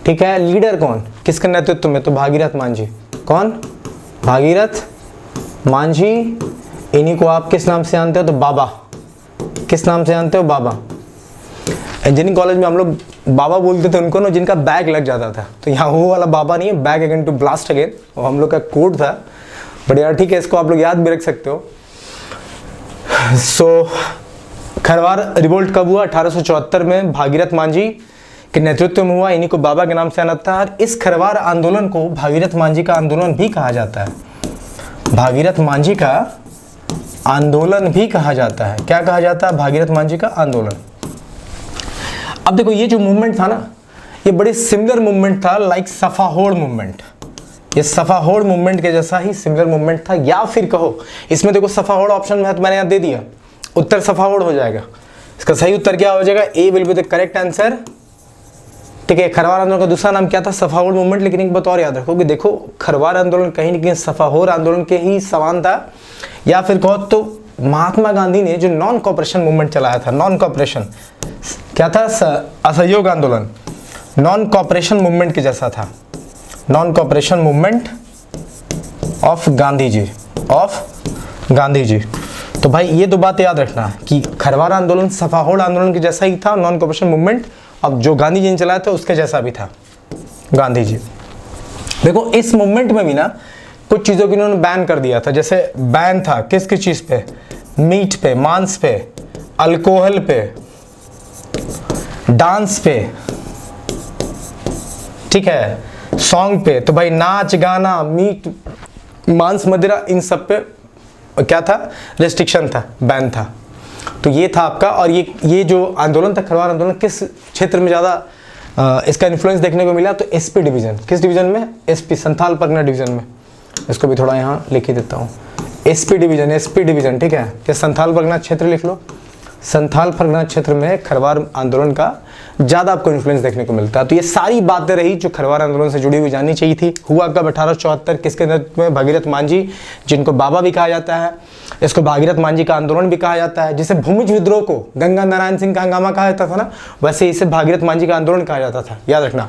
ठीक है, लीडर कौन, किसके नेतृत्व में, तो भागीरथ मांझी। कौन, भागीरथ मांझी। इन्हीं को आप किस नाम से जानते हो, तो बाबा। किस नाम से जानते हो, बाबा। इंजीनियरिंग कॉलेज में हम लोग बाबा बोलते थे उनको ना, जिनका बैग लग जाता था। तो यहाँ वो वाला बाबा नहीं है, bag again to blast again, वो हम लोग का कोड था। बट यार ठीक है, इसको आप लोग याद भी रख सकते हो। सो खरवार रिवोल्ट कब हुआ, 1874 में भागीरथ मांझी के नेतृत्व में हुआ। इन्हीं को बाबा के नाम से जाना था। और इस खरवार आंदोलन को भागीरथ मांझी का आंदोलन भी कहा जाता है। भागीरथ मांझी का आंदोलन भी कहा जाता है। क्या कहा जाता है, भागीरथ मांझी का आंदोलन। अब देखो, ये जो मूवमेंट था ना, ये बड़ी सिमिलर मूवमेंट था, लाइक सफाहोड़ मूवमेंट। ये सफाहोड़ मूवमेंट के जैसा ही सिमिलर मूवमेंट था। या फिर कहो, इसमें देखो सफाहोड़ ऑप्शन में है, तो मैंने यहाँ दे दिया, उत्तर सफाहोड़ हो जाएगा। इसका सही उत्तर क्या हो जाएगा, A will be the correct answer. ठीक है, खरवार आंदोलन का दूसरा नाम क्या था, सफाहोड़ मूवमेंट। लेकिन एक बात और याद रखो कि देखो, खरवार आंदोलन कहीं न कहीं सफाहोड़ आंदोलन के ही समान था। या फिर कहो तो महात्मा गांधी ने जो नॉन कॉपरेशन मूवमेंट चलाया था, नॉन कॉपरेशन क्या था, असहयोग आंदोलन, नॉन कॉपरेशन मूवमेंट के जैसा था। Non cooperation movement of Gandhi ji, of Gandhi ji. तो भाई ये दो बातें याद रखना कि खरवार आंदोलन सफाहोड़ आंदोलन के जैसा ही था, नॉन कॉपरेशन मूवमेंट अब जो गांधी जी ने चलाया था उसके जैसा भी था गांधी जी। देखो इस मूवमेंट में भी ना कुछ चीज़ों को इन्होंने बैन कर दिया था। जैसे बैन था किस किस चीज़ पे, मीट पे, मांस पे, अल्कोहल पे, डांस पे, ठीक है, सॉन्ग पे। तो भाई नाच गाना, मीट, मांस, मदिरा, इन सब पे क्या था, रेस्ट्रिक्शन था, बैन था। तो ये था आपका। और ये जो आंदोलन था, खरवार आंदोलन, किस क्षेत्र में ज़्यादा इसका इन्फ्लुएंस देखने को मिला, तो एसपी डिवीज़न। किस डिवीज़न में, एसपी, संथाल परगना डिवीज़न में। इसको भी थोड़ा यहाँ लिख ही देता हूँ, एसपी डिवीज़न, एसपी डिवीज़न। ठीक है, क्या संथाल परगना क्षेत्र लिख लो, संथाल परगना क्षेत्र में खरवार आंदोलन का ज़्यादा आपको इन्फ्लुएंस देखने को मिलता है। तो ये सारी बातें रही जो खरवार आंदोलन से जुड़ी हुई जाननी चाहिए थी। हुआ कब 1874, किसके नेतृत्व में? भगीरथ मांझी, जिनको बाबा भी कहा जाता है, इसको भागीरथ मांझी का आंदोलन भी कहा जाता है। जिसे भूमिज विद्रोह को गंगा नारायण सिंह का हंगामा कहा जाता था ना, वैसे इसे भागीरथ मांझी का आंदोलन कहा जाता था, याद रखना।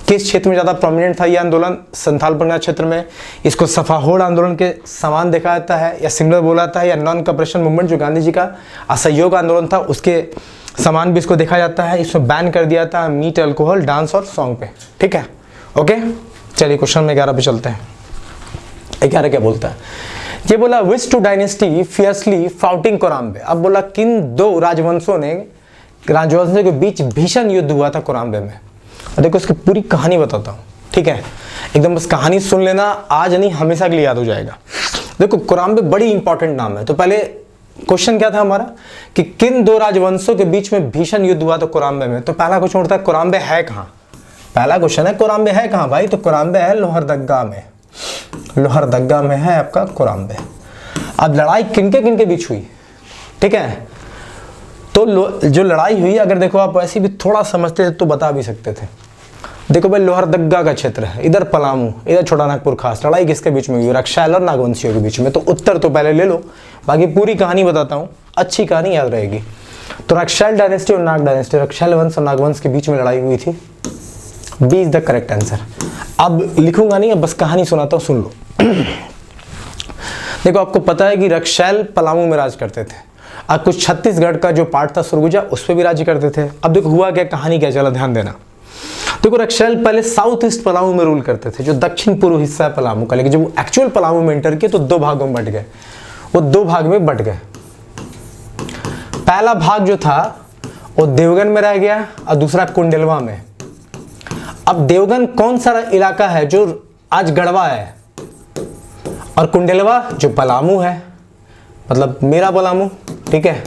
किस क्षेत्र में ज़्यादा प्रोमिनेंट था ये आंदोलन? संथाल परगना क्षेत्र में। इसको सफाहोड़ आंदोलन के समान देखा जाता है या सिमिलर बोला जाता है, या नॉन कॉपरेशन मूवमेंट जो गांधी जी का असहयोग आंदोलन था उसके समान भी इसको देखा जाता है। इसमें बैन कर दिया था मीट, अल्कोहल, डांस और सॉन्ग पे, ठीक है, ओके। चलिए क्वेश्चन में 11 पे चलते हैं। 11 क्या बोलता है? ये बोला विच टू डायनेस्टी फियर्सली फाउटिंग कोराम्बे। अब बोला किन दो राजवंशों के बीच भीषण युद्ध हुआ था कोराम्बे में। देखो इसकी पूरी कहानी बताता हूँ, ठीक है, एकदम बस कहानी सुन लेना, आज नहीं हमेशा के लिए याद हो जाएगा। देखो कोराम्बे बड़ी इंपॉर्टेंट नाम है। तो पहले क्वेश्चन क्या था हमारा कि किन दो राजवंशों के बीच में भीषण युद्ध हुआ था कोराम्बे में। तो पहला क्वेश्चन उठता है कोराम्बे है कहाँ? पहला क्वेश्चन है कोराम्बे है कहाँ भाई? तो कोराम्बे है लोहरदग्गा में, लोहरदग्गा में है आपका कोराम्बे। अब लड़ाई किनके किनके बीच हुई, ठीक है? तो जो लड़ाई हुई, अगर देखो आप वैसे भी थोड़ा समझते थे तो बता भी सकते थे। देखो भाई लोहरदग्गा का क्षेत्र है, इधर पलामू, इधर छोटा नागपुर खास। लड़ाई किसके बीच में हुई? रक्षाल और नागवंशियों के बीच में। तो उत्तर तो पहले ले लो, बाकी पूरी कहानी बताता हूँ, अच्छी कहानी याद रहेगी। तो रक्षाल डायनेस्टी और नाग डायनेस्टी, रक्षाल वंश और नागवंश के बीच में लड़ाई हुई थी। B is the correct answer. अब लिखूंगा नहीं, अब बस कहानी सुनाता हूँ, सुन लो। देखो आपको पता है कि रक्षाल पलामू में राज करते थे। अब कुछ छत्तीसगढ़ का जो पार्ट था सुरगुजा, उस पर भी राज्य करते थे। अब देखो हुआ क्या, कहानी क्या चला, ध्यान देना। देखो रक्षाल पहले साउथ ईस्ट पलामू में रूल करते थे, जो दक्षिण पूर्व हिस्सा है पलामू का। लेकिन जब वो एक्चुअल पलामू में एंटर किए तो दो भागों में बट गए, वो दो भाग में बट गए। पहला भाग जो था वो देवगन में रह गया और दूसरा कुंडलवा में। अब देवगन कौन सा इलाका है? जो आज गढ़वा है, और कुंडलवा जो पलामू है, मतलब मेरा पलामू, ठीक है।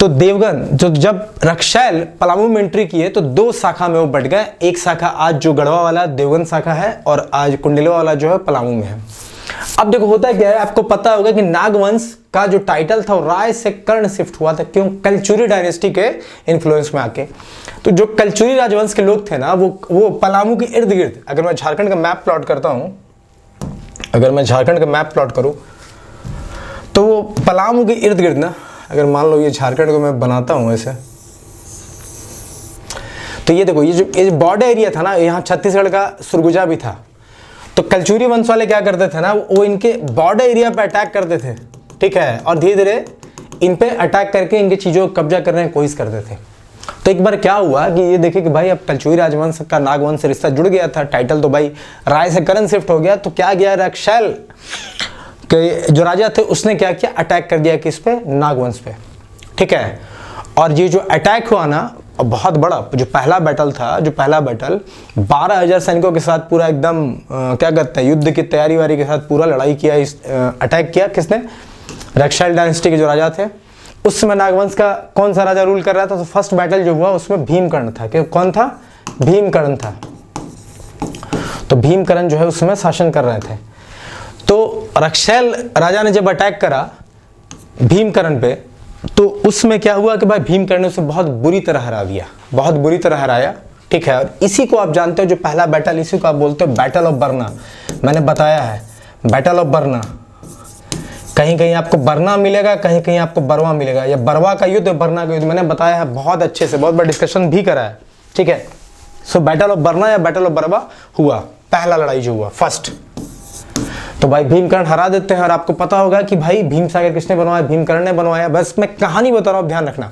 तो देवगन जो जब रक्षाल पलामू में एंट्री किए तो दो शाखा में वो बट गए। एक शाखा आज जो गढ़वा वाला देवगन शाखा है, और आज कुंडलवा वाला जो है पलामू में है। अब देखो होता क्या है, आपको पता होगा कि नागवंश का जो टाइटल था वो राय से कर्ण शिफ्ट हुआ था। क्यों? कलचुरी डायनेस्टी के इन्फ्लुएंस में आके। तो जो कलचुरी राजवंश के लोग थे ना, वो पलामू के इर्द गिर्द, अगर मैं झारखंड का मैप प्लॉट करता हूँ, अगर मैं झारखंड का मैप प्लॉट करूँ तो वो पलामू के इर्द गिर्द ना, अगर मान लो ये झारखंड को मैं बनाता हूँ ऐसे, तो ये देखो ये जो बॉर्डर एरिया था ना, यहाँ छत्तीसगढ़ का सुरगुजा भी था। तो कलचुरी वंश वाले क्या करते थे ना, वो इनके बॉर्डर एरिया पे अटैक करते थे, ठीक है, और धीरे धीरे इन पे अटैक करके इनकी चीज़ों को कब्जा करने की कोशिश करते थे। तो एक बार क्या हुआ कि ये देखे कि भाई अब कलचुरी राजवंश का नागवंश से रिश्ता जुड़ गया था, टाइटल तो भाई राय से कर्ण शिफ्ट हो गया। तो क्या गया, रक्षाल के जो राजा थे उसने क्या किया, अटैक कर दिया किस पे? नागवंश पे, ठीक है। और ये जो अटैक हुआ ना बहुत बड़ा, जो पहला बैटल था, जो पहला बैटल 12,000 सैनिकों के साथ पूरा एकदम क्या कहते हैं, युद्ध की तैयारी वारी के साथ पूरा लड़ाई किया, अटैक किया किसने? रक्षाल डायनेस्टी के जो राजा थे। उस समय नागवंश का कौन सा राजा रूल कर रहा था? तो फर्स्ट बैटल जो हुआ उसमें भीमकर्ण था। कि कौन था? भीमकर्ण था। तो भीमकर्ण जो है उसमें शासन कर रहे थे। तो रक्षाल राजा ने जब अटैक करा भीमकर्ण पे, तो उसमें क्या हुआ कि भाई भीमकर्ण ने उसे बहुत बुरी तरह हरा दिया, बहुत बुरी तरह हराया, ठीक है। और इसी को आप जानते हो, जो पहला बैटल, इसी को आप बोलते हो बैटल ऑफ बरना। मैंने बताया है बैटल ऑफ बरना, कहीं कहीं आपको बरना मिलेगा, कहीं कहीं आपको बरवा मिलेगा, या बरवा का युद्ध, बरना का युद्ध, मैंने बताया है बहुत अच्छे से, बहुत बड़ा डिस्कशन भी करा है, ठीक है। सो बैटल ऑफ बरना या बैटल ऑफ बरवा हुआ, पहला लड़ाई जो हुआ फर्स्ट। तो भाई भीमकर्ण हरा देते हैं। और आपको पता होगा कि भाई भीमसागर किसने बनवाया? भीमकर्ण ने बनवाया। बस मैं कहानी बता रहा हूँ, ध्यान रखना।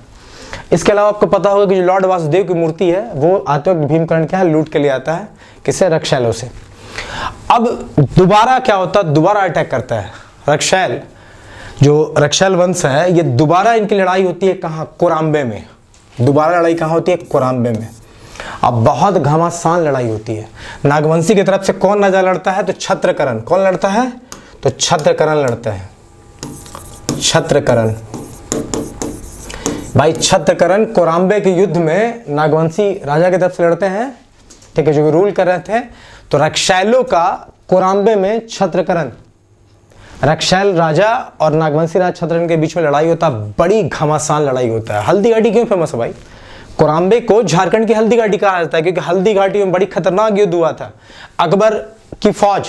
इसके अलावा आपको पता होगा कि जो लॉर्ड वासुदेव की मूर्ति है वो आते वक्त भीमकर्ण क्या है, लूट के लिए आता है, किससे? रक्षालों से। अब दोबारा क्या होता है, दोबारा अटैक करता है रक्षाल, जो रक्षाल वंश है, ये दोबारा इनकी लड़ाई होती है कहाँ? कोराम्बे में। दोबारा लड़ाई कहाँ होती है? कोराम्बे में। अब बहुत घमासान लड़ाई होती है। नागवंशी की तरफ से कौन राजा लड़ता है? तो छत्रकरण। कौन लड़ता है? तो छत्रकरण लड़ता है, छत्रकरण। भाई छत्रकरण कोराम्बे के युद्ध में नागवंशी राजा की तरफ से लड़ते हैं, ठीक है, जो रूल कर रहे थे। तो रक्षालों का कोराम्बे में छत्रकरण, रक्षैल राजा और नागवंशी राजा छत्रन के बीच में लड़ाई होता है, बड़ी घमासान लड़ाई होता है। हल्दी घाटी क्यों फेमस है भाई? कोराम्बे को झारखंड की हल्दी घाटी कहा जाता है क्योंकि हल्दी घाटी में बड़ी खतरनाक युद्ध हुआ था। अकबर की फौज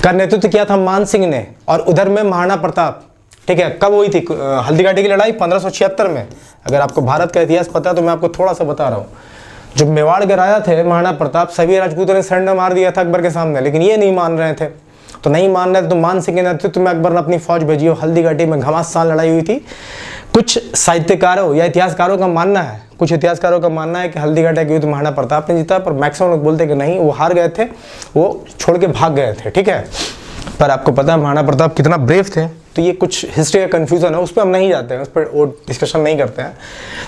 का नेतृत्व किया था मान सिंह ने, और उधर में महाराणा प्रताप। ठीक है, कब हुई थी हल्दी घाटी की लड़ाई? 1576 में। अगर आपको भारत का इतिहास पता है तो मैं आपको थोड़ा सा बता रहा हूँ। जो मेवाड़ के राजा थे महाराणा प्रताप, सभी राजपूतों ने सरेंडर मार दिया था अकबर के सामने, लेकिन ये नहीं मान रहे थे। तो नहीं मान रहे थे तो मान सिंह के नेतृत्व में अकबर ने अपनी फौज भेजी और हल्दी घाटी में घमासान लड़ाई हुई थी। कुछ साहित्यकारों या इतिहासकारों का मानना है, कि हल्दी घाटी के युद्ध महाराणा प्रताप ने जीता, पर मैक्सिमम लोग बोलते कि नहीं, वो हार गए थे, वो छोड़ के भाग गए थे। ठीक है, पर आपको पता है महाराणा प्रताप कितना ब्रेव थे। तो ये कुछ हिस्ट्री का कंफ्यूजन है, उस पर हम नहीं जाते हैं, उस पर वो डिस्कशन नहीं करते हैं।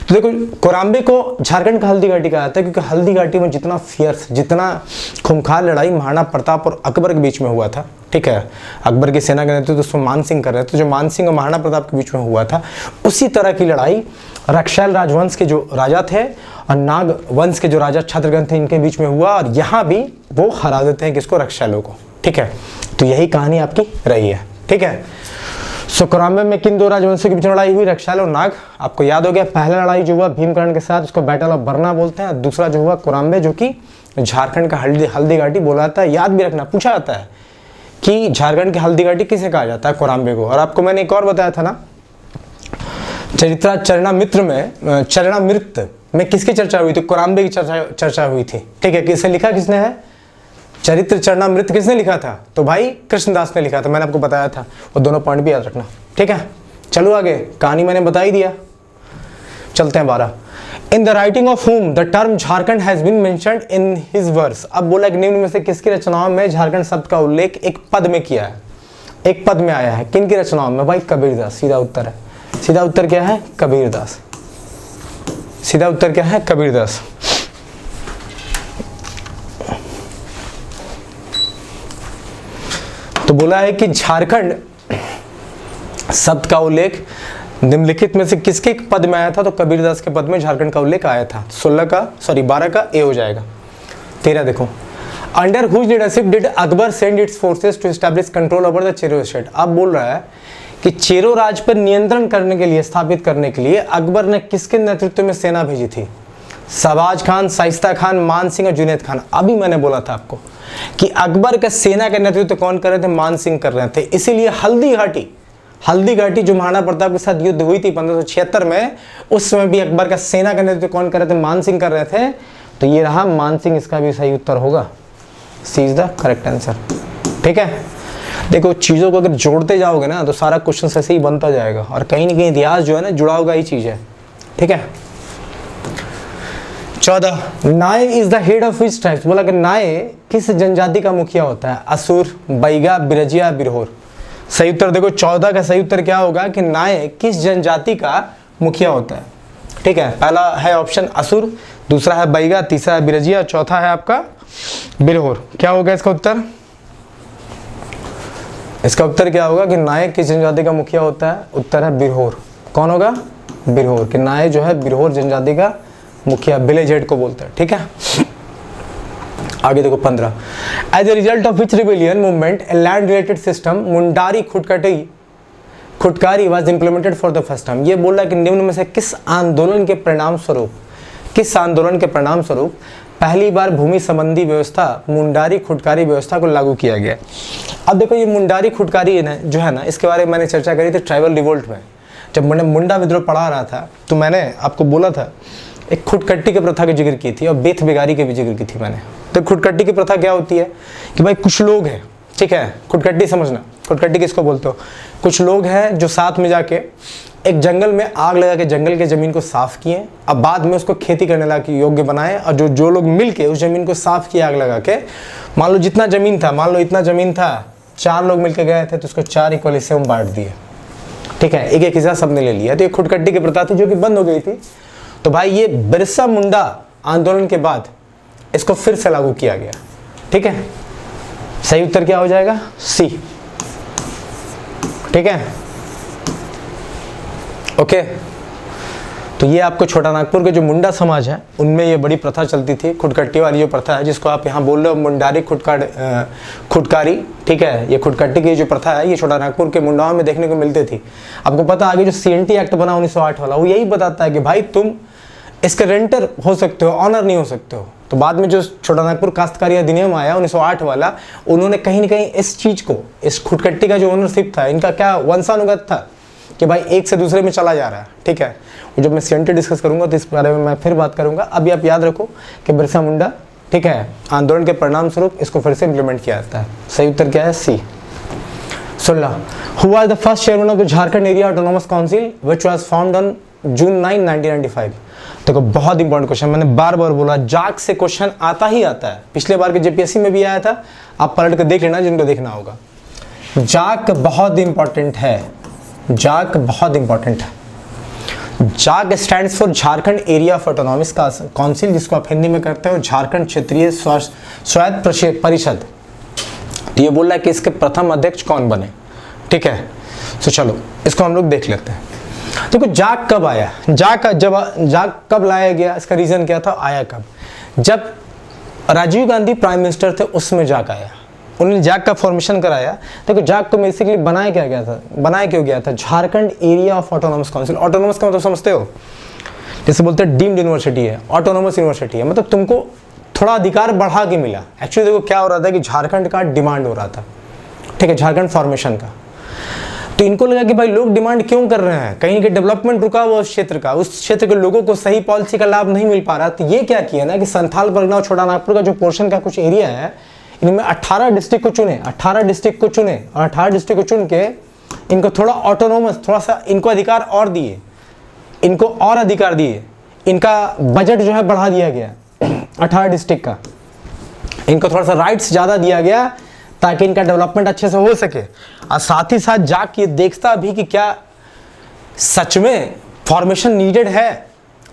तो देखो, कोराम्बे को झारखंड का हल्दी घाटी कहा जाता है क्योंकि हल्दी घाटी में जितना फियर्स, जितना खूंखार लड़ाई महाराणा प्रताप और अकबर के बीच में हुआ था। ठीक है, अकबर की सेना के नेतृत्व उसमें मान सिंह कर रहे थे, जो मान सिंह और महाराणा प्रताप के बीच में हुआ था, उसी तरह की लड़ाई रक्षैल राजवंश के जो राजा थे और नाग वंश के जो राजा छत्रगन थे, इनके बीच में हुआ, और यहाँ भी वो हरा देते हैं किसको? रक्षैलों को। ठीक है, तो यही कहानी आपकी रही है। ठीक है, सो कोराम्बे में किन दो राजवंशों के बीच लड़ाई हुई? रक्षैल और नाग। आपको याद हो गया, पहला लड़ाई जो हुआ भीमकर्ण के साथ, उसको बैटल ऑफ बरना बोलते हैं। दूसरा जो हुआ कोराम्बे, जो कि झारखंड का हल्दी घाटी बोला जाता है। याद भी रखना, पूछा जाता है कि झारखंड की हल्दी घाटी किसे कहा जाता है? कोराम्बे को। और आपको मैंने एक और बताया था ना, चरणामृत में किसकी चर्चा हुई थी? कोराम्बे की चर्चा हुई थी। ठीक है, किसे लिखा, किसने है? चरित्र चरणामृत किसने लिखा था? तो भाई कृष्णदास ने लिखा था, मैंने आपको बताया था। वो दोनों पॉइंट भी याद रखना। ठीक है, चलो आगे, कहानी मैंने बता ही दिया, चलते हैं 12। In the writing of whom the term Jharkhand has been mentioned in his verse. अब बोला कि निम्न में से किसकी रचनाओं में झारखंड शब्द का उल्लेख एक पद में किया है, एक पद में आया है? किन की रचनाओं में? भाई कबीरदास। सीधा उत्तर है, सीधा उत्तर क्या है? कबीरदास। सीधा उत्तर क्या है? कबीरदास। तो बोला है कि झारखंड शब्द का उल्लेख निम्नलिखित में से किसके पद में आया था? तो कबीरदास के पद में झारखंड का उल्लेख आया था। 12 का ए हो जाएगा। 13 देखो, under whose leadership did Akbar send its forces to establish control over the Chero state. अब बोल रहा है कि चेरो राज पर नियंत्रण करने के लिए, स्थापित करने के लिए अकबर ने किसके नेतृत्व में सेना भेजी थी? शहबाज खान, शाइस्ता खान, मान सिंह और जुनैद खान। अभी मैंने बोला था आपको कि अकबर का सेना का नेतृत्व कौन कर रहे थे? मान सिंह कर रहे थे। इसीलिए हल्दी घाटी जो महाराणा प्रताप के साथ युद्ध हुई थी 1576 में, उस समय भी अकबर का सेना का नेतृत्व कौन कर रहे थे? मान सिंह कर रहे थे। तो ये रहा मान सिंह, इसका भी सही उत्तर होगा। सी इज द करेक्ट आंसर। ठीक है, देखो चीजों को अगर जोड़ते जाओगे ना तो सारा क्वेश्चन ऐसे ही बनता जाएगा, और कहीं ना कहीं इतिहास जो है ना जुड़ा हुआ ही चीज है। ठीक है, 14, नाय is the head of which tribes. बोला कि नाय किस जनजाति का मुखिया होता है? असुर, बैगा, बिरजिया, बिरहोर। सही उत्तर देखो 14 का सही उत्तर क्या होगा कि नाय किस जनजाति का मुखिया होता है? ठीक है, पहला है ऑप्शन असुर, दूसरा है बैगा, तीसरा है बिरजिया, चौथा है आपका बिरहोर। क्या होगा इसका उत्तर? इसका उत्तर क्या होगा कि नाय किस जनजाति का मुखिया होता है? उत्तर है बिरहोर। कौन होगा? बिरहोर। कि नाय जो है बिरहोर जनजाति का मुखिया, विलेज हेड को बोलते हैं। ठीक है, आगे देखो 15, as a result of which rebellion movement a land related system Mundari Khuntkatti was implemented for the first time. ये बोल रहा है कि निम्न में से किस आंदोलन के परिणाम स्वरूप पहली बार भूमि संबंधी व्यवस्था, मुंडारी खुटकारी व्यवस्था को लागू किया गया। अब देखो ये मुंडारी खुटकारी जो है ना, इसके बारे में मैंने चर्चा करी थी ट्राइबल रिवोल्ट में। जब मैंने मुंडा विद्रोह पढ़ा रहा था तो मैंने आपको बोला था, एक खुटकट्टी की प्रथा की जिक्र की थी और बेथ बेगारी की भी जिक्र की थी मैंने। तो खुटकट्टी की प्रथा क्या होती है कि भाई कुछ लोग हैं, ठीक है, खुटकट्टी समझना, खुटकट्टी किसको बोलते हो? कुछ लोग हैं जो साथ में जाके एक जंगल में आग लगा के जंगल की जमीन को साफ किए, अब बाद में उसको खेती करने लायक योग्य बनाए, और जो लोग मिल के उस जमीन को साफ किए आग लगा के, मान लो जितना जमीन था, मान लो इतना जमीन था, 4 लोग मिलकर गए थे तो उसको 4 इक्वल हिस्से में बांट दिए। ठीक है, एक हिस्सा सबने ले लिया। तो ये खुटकट्टी की प्रथा थी जो कि बंद हो गई थी। तो भाई ये बिरसा मुंडा आंदोलन के बाद इसको फिर से लागू किया गया। ठीक है, सही उत्तर क्या हो जाएगा? सी। ठीक है, ओके। तो ये आपको छोटा नागपुर के जो मुंडा समाज है उनमें ये बड़ी प्रथा चलती थी, खुदकट्टी वाली जो प्रथा है, जिसको आप यहाँ बोल रहे हो मुंडारी खुदकारी, ठीक है। ये खुदकट्टी की जो प्रथा है ये छोटा नागपुर के मुंडाओं में देखने को मिलती थी। आपको पता आगे जो CNT एक्ट बना 1908 वाला, वो यही बताता है कि भाई तुम इसके रेंटर हो सकते हो, ऑनर नहीं हो सकते हो। तो बाद में जो छोटा नागपुर काश्तकारी अधिनियम आया 1908 वाला, उन्होंने कहीं ना कहीं इस चीज़ को, इस खुदकट्टी का जो ओनरशिप था, इनका क्या वंशानुगत था कि भाई एक से दूसरे में चला जा रहा है, ठीक है। जब मैं CNT डिस्कस करूंगा तो इस बारे में मैं फिर बात करूंगा। अभी आप याद रखो कि बिरसा मुंडा, ठीक है, आंदोलन के परिणाम स्वरूप इसको फिर से इंप्लीमेंट किया जाता है। सही उत्तर क्या है? C। 16 who was the first chairman of the Jharkhand area autonomous council which was found on June 9, 1995। देखो बहुत इंपॉर्टेंट क्वेश्चन, मैंने बार बार बोला जाक से क्वेश्चन आता ही आता है। पिछले बार के JPSC में भी आया था, आप पलट कर देख लेना जिनको देखना होगा। जाक बहुत इंपॉर्टेंट है, जाक बहुत इंपॉर्टेंट है। जाक stands for Jharkhand area of autonomous council, जिसको आप हिंदी में करते हो झारखंड क्षेत्रीय स्वायत्त परिषद। तो ये बोल रहा है कि इसके प्रथम अध्यक्ष कौन बने, ठीक है। तो चलो इसको हम लोग देख लेते हैं। देखो जाक कब आया, जाक कब लाया गया, इसका रीजन क्या था, आया कब? जब राजीव गांधी प्राइम मिनिस्टर थे उसमें जाक आया, उन्होंने जाक का फॉर्मेशन कराया। देखो जाक को बेसिकली बनाया क्या गया था, बनाया क्यों गया था? Jharkhand area of autonomous council. Autonomous का मतलब समझते हो, जैसे बोलते हैं डीम्ड यूनिवर्सिटी है, ऑटोनॉमस यूनिवर्सिटी है, मतलब तुमको थोड़ा अधिकार बढ़ा के मिला। एक्चुअली देखो क्या हो रहा था कि झारखंड का डिमांड हो रहा था, ठीक है, झारखंड फॉर्मेशन का। तो इनको लगा कि भाई लोग डिमांड क्यों कर रहे हैं, कहीं के डेवलपमेंट रुका हुआ उस क्षेत्र का, उस क्षेत्र के लोगों को सही पॉलिसी का लाभ नहीं मिल पा रहा। तो ये क्या किया ना कि संथाल परगना और छोटा नागपुर का जो पोर्शन का कुछ एरिया है, इनमें 18 डिस्ट्रिक्ट को चुने, 18 डिस्ट्रिक्ट को चुने, और 18 डिस्ट्रिक्ट को चुन के इनको थोड़ा ऑटोनोमस, थोड़ा सा इनको अधिकार और दिए, इनको और अधिकार दिए, इनका बजट जो है बढ़ा दिया गया 18 डिस्ट्रिक्ट का, इनको थोड़ा सा राइट्स ज़्यादा दिया गया ताकि इनका डेवलपमेंट अच्छे से हो सके। और साथ ही साथ जाके ये देखता भी कि क्या सच में फॉर्मेशन नीडेड है।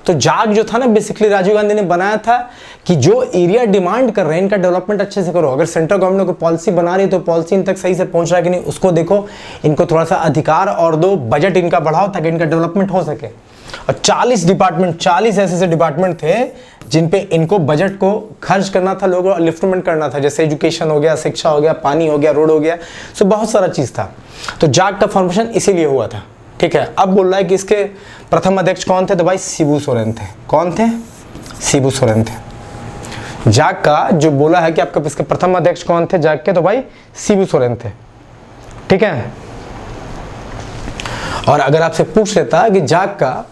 तो जाग जो था ना बेसिकली राजीव गांधी ने बनाया था कि जो एरिया डिमांड कर रहे हैं इनका डेवलपमेंट अच्छे से करो। अगर सेंट्रल गवर्नमेंट को पॉलिसी बना रही है तो पॉलिसी इन तक सही से पहुंच रहा है कि नहीं उसको देखो, इनको थोड़ा सा अधिकार और दो, बजट इनका बढ़ाओ ताकि इनका डेवलपमेंट हो सके। और 40 डिपार्टमेंट, 40 ऐसे डिपार्टमेंट थे जिन पे इनको बजट को खर्च करना था, लोगों को लिफ्टमेंट करना था, जैसे एजुकेशन हो गया, शिक्षा हो गया, पानी हो गया, रोड हो गया, सो बहुत सारा चीज़ था। तो जाग का फॉर्मेशन इसीलिए हुआ था, ठीक है। अब बोल रहा है कि इसके प्रथम अध्यक्ष कौन थे, तो भाई शिबू सोरेन थे। कौन थे? शिबू सोरेन थे। जाग का जो बोला है कि आपका इसके प्रथम अध्यक्ष कौन थे जाग के, तो भाई शिबू सोरेन थे, ठीक है। और अगर आपसे पूछ लेता कि जाग का,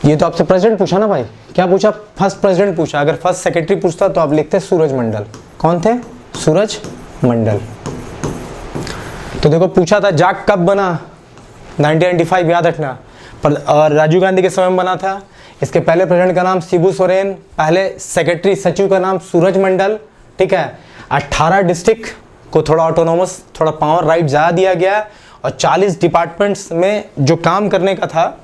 ये तो आपसे प्रेसिडेंट पूछा ना भाई, क्या पूछा? फर्स्ट प्रेसिडेंट पूछा। अगर फर्स्ट सेक्रेटरी पूछता तो आप लिखते सूरज मंडल। कौन थे? सूरज मंडल। तो देखो पूछा था जाग कब बना, 1995 याद रखना। पर और राजीव गांधी के समय में बना था। इसके पहले प्रेसिडेंट का नाम शिबू सोरेन, पहले सेक्रेटरी सचिव का नाम सूरज मंडल, ठीक है। 18 डिस्ट्रिक्ट को थोड़ा ऑटोनोमस, थोड़ा पावर राइट ज़्यादा दिया गया, और 40 डिपार्टमेंट्स में जो काम करने का था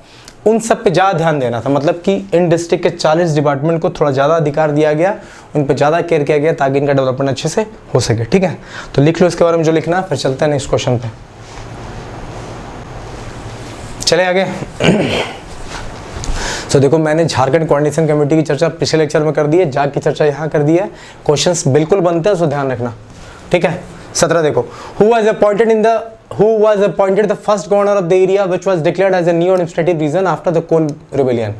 उन सब पे ज़्यादा ध्यान देना था। मतलब कि इन डिस्ट्रिक्ट के 40 डिपार्टमेंट को थोड़ा ज़्यादा अधिकार दिया गया, उन पे ज़्यादा केयर किया गया ताकि इनका डेवलपमेंट अच्छे से हो सके, ठीक है। तो लिख लो इसके बारे में जो लिखना, फिर चलते हैं नेक्स्ट क्वेश्चन पे। चले आगे। तो देखो मैंने झारखंड कोऑर्डिनेशन कमेटी की चर्चा पिछले लेक्चर में कर दी है, जाग की चर्चा यहाँ कर दी है। क्वेश्चंस बिल्कुल बनते हैं, सो ध्यान रखना, ठीक है। 17 देखो, who was appointed the first governor of the area which was declared as a new administrative region after the coal rebellion।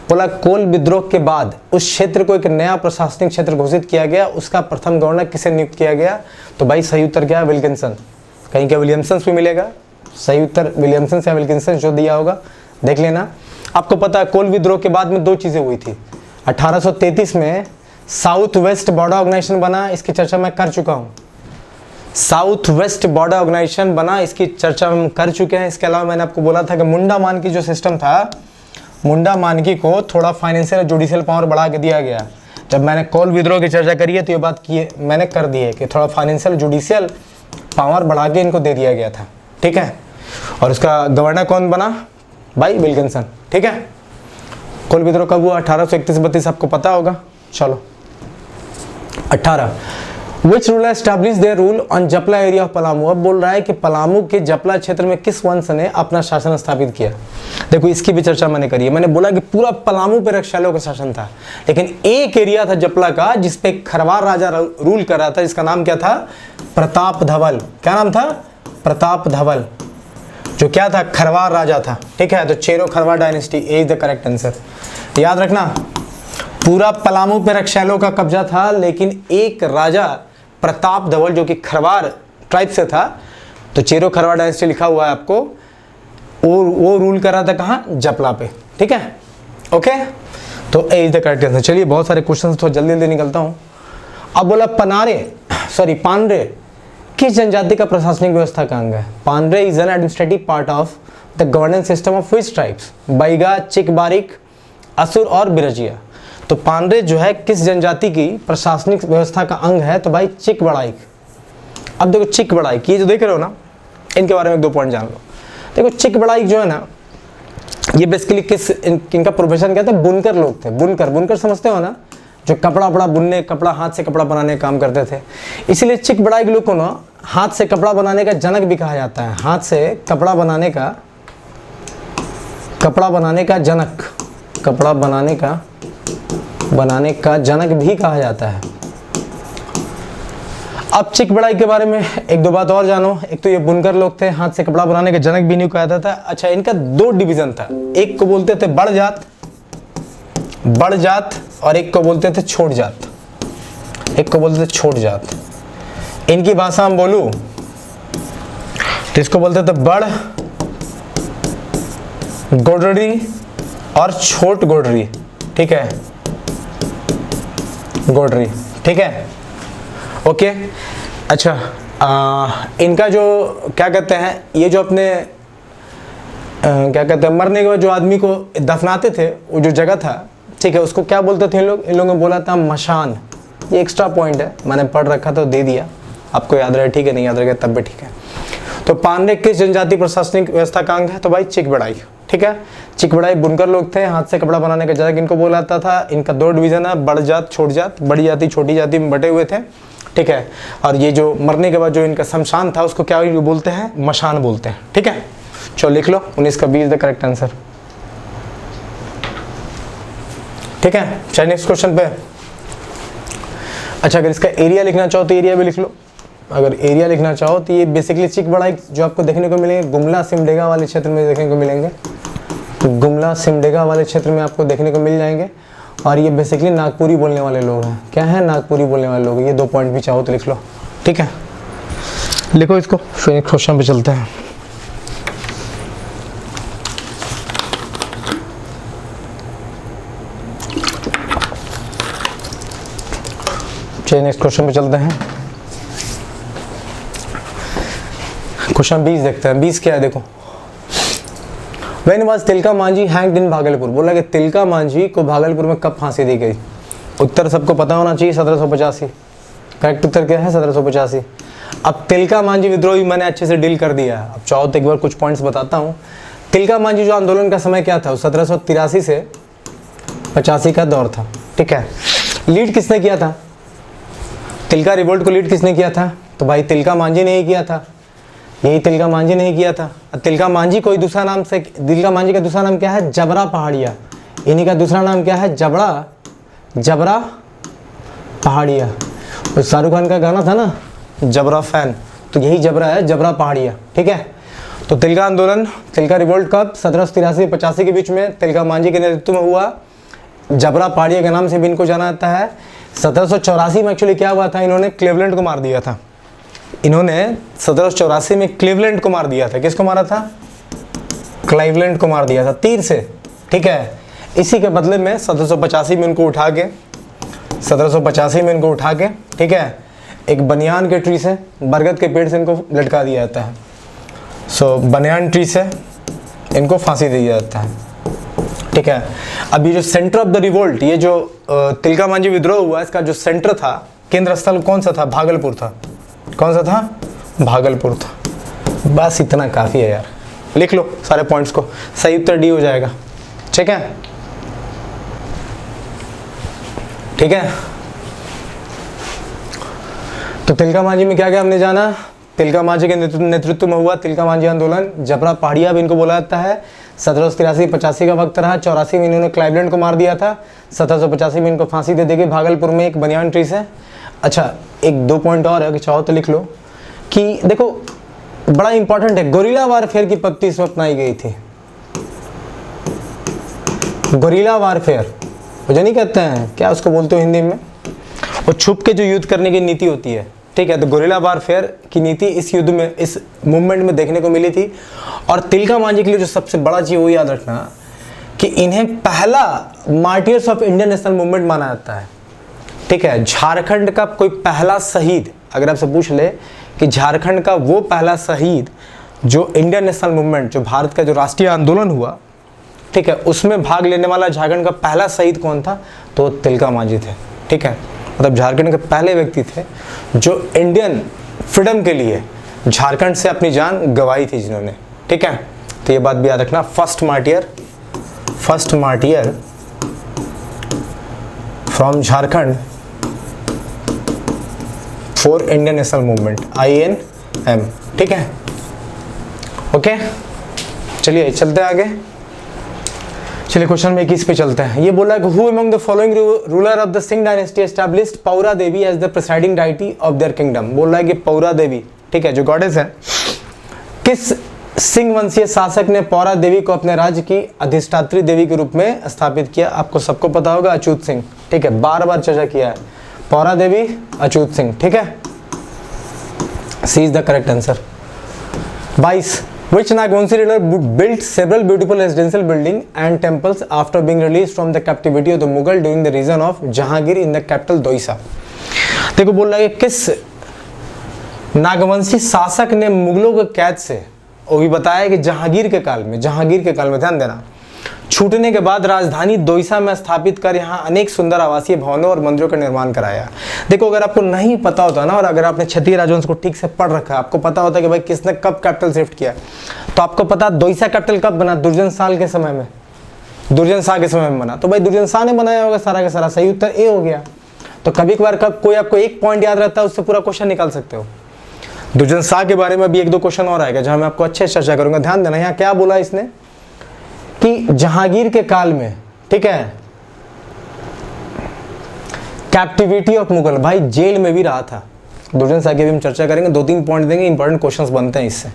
बोला कोल विद्रोह के बाद उस क्षेत्र को एक नया प्रशासनिक क्षेत्र घोषित किया गया, उसका प्रथम गवर्नर किसे नियुक्त किया गया? तो भाई सही उत्तर क्या है? विल्किंसन। कहीं क्या विलियमसन भी मिलेगा? सही उत्तर विलियमसन या विल्किंसन जो दिया होगा देख लेना। आपको पता है कोल विद्रोह के बाद में दो चीज़ें हुई थी। 1833 में साउथ वेस्ट बॉर्डर ऑर्गेनाइजेशन बना, इसकी चर्चा मैं कर चुका हूँ। साउथ वेस्ट बॉर्डर ऑर्गेनाइजेशन बना, इसकी चर्चा हम कर चुके हैं। इसके अलावा मैंने आपको बोला था कि मुंडा मानकी जो सिस्टम था, मुंडा मानकी को थोड़ा फाइनेंशियल और जुडिशियल पावर बढ़ा के दिया गया। जब मैंने कोल विद्रोह की चर्चा करी है तो ये बात की मैंने कर दी है कि थोड़ा फाइनेंशियल जुडिशियल पावर बढ़ा के इनको दे दिया गया था, ठीक है। और उसका गवर्नर कौन बना? भाई विल्किंसन, ठीक है। कोल विद्रोह कब हुआ? 1831-32, आपको पता होगा। चलो 18 which ruler establish there rule on Japla area of Palamu. अब बोल रहा है कि पलामू के जपला क्षेत्र में किस वंश ने अपना शासन स्थापित किया। देखो इसकी भी चर्चा मैंने करी है। मैंने बोला कि पूरा पलामू पे रक्षालों का शासन था, लेकिन एक एरिया था जपला का जिसपे खरवार राजा रूल कर रहा था, जिसका नाम क्या था, प्रताप धवल। क्या नाम था, प्रताप धवल, जो क्या था, खरवार राजा था। ठीक है, तो Chero Kharwar dynasty is the correct answer. याद रखना पूरा पलामू पे रक्षालों का कब्जा था, लेकिन एक राजा प्रताप धवल जो कि खरवार ट्राइब से था, तो चेरो खरवार डायनेस्टी लिखा हुआ है आपको, वो रूल कर रहा था कहाँ, जपला पे। ठीक है, ओके, तो ए इज द करेक्ट आंसर। चलिए बहुत सारे क्वेश्चन तो जल्दी जल्दी निकलता हूँ। अब बोला पानरे किस जनजाति का प्रशासनिक व्यवस्था का अंग है। Panre is an administrative part of the governance system of which tribes, Baiga, Chikbaraik, Asur और बिरजिया। तो पानरे जो है किस जनजाति की प्रशासनिक व्यवस्था का अंग है, तो भाई चिकबड़ाइक। अब देखो चिकबड़ाइक, ये जो देख रहे हो ना, इनके बारे में 2 पॉइंट जान लो। देखो चिकबड़ाइक जो है ना, ये बेसिकली इनका प्रोफेशन क्या था, बुनकर लोग थे। बुनकर समझते हो ना, जो कपड़ा बुनने, कपड़ा हाथ से कपड़ा बनाने का काम करते थे। इसीलिए चिकबड़ाइक लोग को ना हाथ से कपड़ा बनाने का जनक भी कहा जाता है। हाथ से कपड़ा बनाने का जनक, कपड़ा बनाने का जनक भी कहा जाता है। अब चिकबड़ाइक के बारे में 1-2 बात और जानो। एक तो ये बुनकर लोग थे, हाथ से कपड़ा बनाने के जनक भी नहीं कहा जाता था। अच्छा, इनका 2 डिवीजन था, एक को बोलते थे बड़ जात और एक को बोलते थे छोट जात। इनकी भाषा हम बोलूं तो इसको बोलते थे बड़ गोडरी और छोट गोडरी। ठीक है, गोडरी। ठीक है, ओके। अच्छा, इनका जो क्या कहते हैं, ये जो अपने क्या कहते हैं, मरने के बाद जो आदमी को दफनाते थे, वो जो जगह था, ठीक है, उसको क्या बोलते थे इन लोगों ने बोला था मशान। ये एक्स्ट्रा पॉइंट है, मैंने पढ़ रखा था, दे दिया, आपको याद रहे, ठीक है, नहीं याद रहे तब भी ठीक है। तो पानरे किस जनजाति प्रशासनिक व्यवस्था का अंग है, तो भाई चिकबड़ाई। ठीक है, चिकबड़ाई बुनकर लोग थे, हाथ से कपड़ा बनाने का जनक इनको बोला जाता था। इनका 2 डिवीजन है, बड़ जात, छोट जात। बड़ी जाति छोटी जाति में बटे हुए थे। ठीक है, और ये जो मरने के बाद जो इनका शमशान था, उसको क्या बोलते हैं, मशान बोलते हैं। ठीक है, चलो लिख लो, 19 का 20 द करेक्ट आंसर। ठीक है, चलिए नेक्स्ट क्वेश्चन पे। अच्छा, अगर इसका एरिया लिखना चाहो तो एरिया भी लिख लो। अगर एरिया लिखना चाहो तो ये बेसिकली चिकबड़ाई जो आपको देखने को मिलेंगे गुमला सिमडेगा वाले क्षेत्र में देखने को मिलेंगे। गुमला सिमडेगा वाले क्षेत्र में आपको देखने को मिल जाएंगे। और ये बेसिकली नागपुरी बोलने वाले लोग हैं। क्या है, नागपुरी बोलने वाले लोग। ये 2 पॉइंट भी चाहो तो लिख लो। ठीक है, लिखो इसको, फिर क्वेश्चन पे चलते हैं। चलिए नेक्स्ट क्वेश्चन पे चलते हैं। क्वेश्चन 20 देखते हैं। 20 क्या है, देखो। When was Tilka Manjhi hanged in Bhagalpur. बोला कि तिलका मांझी को भागलपुर में कब फांसी दी गई। उत्तर सबको पता होना चाहिए, 1785। करेक्ट उत्तर क्या है, 1785। अब तिलका मांझी विद्रोह भी मैंने अच्छे से डील कर दिया। अब चाहो तो एक बार कुछ पॉइंट्स बताता हूँ। तिलका मांझी जो आंदोलन का समय क्या था, 1783 से 85 का दौर था। ठीक है, लीड किसने किया था, तिलका रिवोल्ट को लीड किसने किया था, तो भाई तिलका मांझी ने ही किया था। यही तिलका मांझी ने ही किया था। तिलका मांझी कोई दूसरा नाम से, तिलका मांझी का दूसरा नाम क्या है, जबरा पहाड़िया। इन्हीं का दूसरा नाम क्या है, जबरा पहाड़िया। तो शाहरुख खान का गाना था ना, जबरा फैन, तो यही जबरा है, जबरा पहाड़िया। ठीक है, तो तिलका आंदोलन, तिलका रिवोल्ट कब 1783-85 के बीच में तिलका मांझी के नेतृत्व में हुआ। जबरा पहाड़िया के नाम से भी इनको जाना जाता है। 1784 में एक्चुअली क्या हुआ था, इन्होंने क्लीवलैंड को मार दिया था। इन्होंने 1784 में क्लीवलैंड को मार दिया था। किसको मारा था, क्लीवलैंड को मार दिया था तीर से। ठीक है, इसी के बदले में 1785 में इनको उठा के 1785 में इनको उठा के, ठीक है, एक बनियान के ट्री से, बरगद के पेड़ से इनको लटका दिया जाता है। सो बनियान ट्री से इनको फांसी दी जाता है। ठीक है, अब ये जो सेंटर ऑफ द रिवोल्ट, ये जो तिलका मांझी विद्रोह हुआ, इसका जो सेंटर था, केंद्र स्थल कौन सा था, भागलपुर था। कौन सा था, भागलपुर था। बस इतना काफी है यार, लिख लो सारे पॉइंट्स को, सही उत्तर डी हो जाएगा। ठीक है, ठीक है, तो तिलका मांझी में क्या क्या हमने जाना, तिलका मांझी के नेतृत्व में हुआ तिलका मांझी आंदोलन, जबरा पहाड़िया भी इनको बोला जाता है। 1783-85 का वक्त रहा। 84 में इन्होंने क्लाइवलैंड को मार दिया था। 1785 में इनको फांसी दे देगी भागलपुर में एक बनियान ट्री से। अच्छा, एक दो पॉइंट और है कि चाहो तो लिख लो कि देखो बड़ा इंपॉर्टेंट है, गोरिल्ला वारफेयर की पद्धति इसमें अपनाई गई थी। गोरिल्ला वारफेयर मुझे नहीं कहते हैं, क्या उसको बोलते हो हिंदी में, वो छुप के जो युद्ध करने की नीति होती है, ठीक है। तो गोरिल्ला वारफेयर की नीति इस युद्ध में, इस मूवमेंट में देखने को मिली थी। और तिलका मांझी के लिए जो सबसे बड़ा चीज वो याद रखना कि इन्हें पहला martyrs of Indian national movement माना जाता है, ठीक है। झारखंड का कोई पहला शहीद अगर आपसे पूछ ले कि झारखंड का वो पहला शहीद जो इंडियन नेशनल मूवमेंट, जो भारत का जो राष्ट्रीय आंदोलन हुआ, ठीक है, उसमें भाग लेने वाला झारखंड का पहला शहीद कौन था, तो तिलका मांझी थे, ठीक है। मतलब झारखंड के पहले व्यक्ति थे जो इंडियन फ्रीडम के लिए झारखंड से अपनी जान गंवाई थी जिन्होंने, ठीक है। तो ये बात भी याद रखना, first martyr from Jharkhand for Indian national movement, INM, ठीक है। ओके, चलिए चलते हैं आगे। चलिए क्वेश्चन में 21 पे चलते हैं। ये बोला कि who among the following ruler of the Singh dynasty established Paura Devi as the presiding deity of their kingdom. बोल रहा है कि पौरा देवी, ठीक है, जो गॉडेस है, किस सिंह वंशीय शासक ने पौरा देवी को अपने राज्य की अधिष्ठात्री देवी के रूप में स्थापित किया। आपको सबको पता होगा, अछूत सिंह, ठीक है, बार बार चर्चा किया है, पौरा देवी, अछूत सिंह, ठीक है। C is the correct answer. 22 Which Nagvanshi ruler built several beautiful residential buildings and temples after being released from the captivity of the Mughal during the reign of Jahangir in the capital Doisa? देखो बोल रहा है किस नागवंशी शासक ने मुगलों के कैद से, वो भी बताया कि जहांगीर के काल में ध्यान देना, छूटने के बाद राजधानी दोईसा में स्थापित कर यहाँ अनेक सुंदर आवासीय भवनों और मंदिरों का निर्माण कराया। देखो अगर आपको नहीं पता होता ना, और अगर आपने क्षत्रिय राजवंश को ठीक से पढ़ रखा है, आपको पता होता कि भाई किसने कब कैपिटल शिफ्ट किया, तो आपको पता दोईसा कैपिटल कब बना, दुर्जन शाह के समय में बना। तो भाई दुर्जन शाह ने बनाया होगा सारा का सारा। सही उत्तर ए हो गया। तो कभी कभार कब कोई आपको एक पॉइंट याद रहता है, उससे पूरा क्वेश्चन निकाल सकते हो। दुर्जन शाह के बारे में भी एक दो क्वेश्चन और आएगा जहां मैं आपको अच्छे से चर्चा करूंगा। ध्यान देना, यहाँ क्या बोला इसने कि जहांगीर के काल में, ठीक है, कैप्टिविटी ऑफ मुगल, भाई जेल में भी रहा था। दुर्जन शाह की भी हम चर्चा करेंगे, 2-3 पॉइंट देंगे, इंपॉर्टेंट क्वेश्चंस बनते हैं इससे।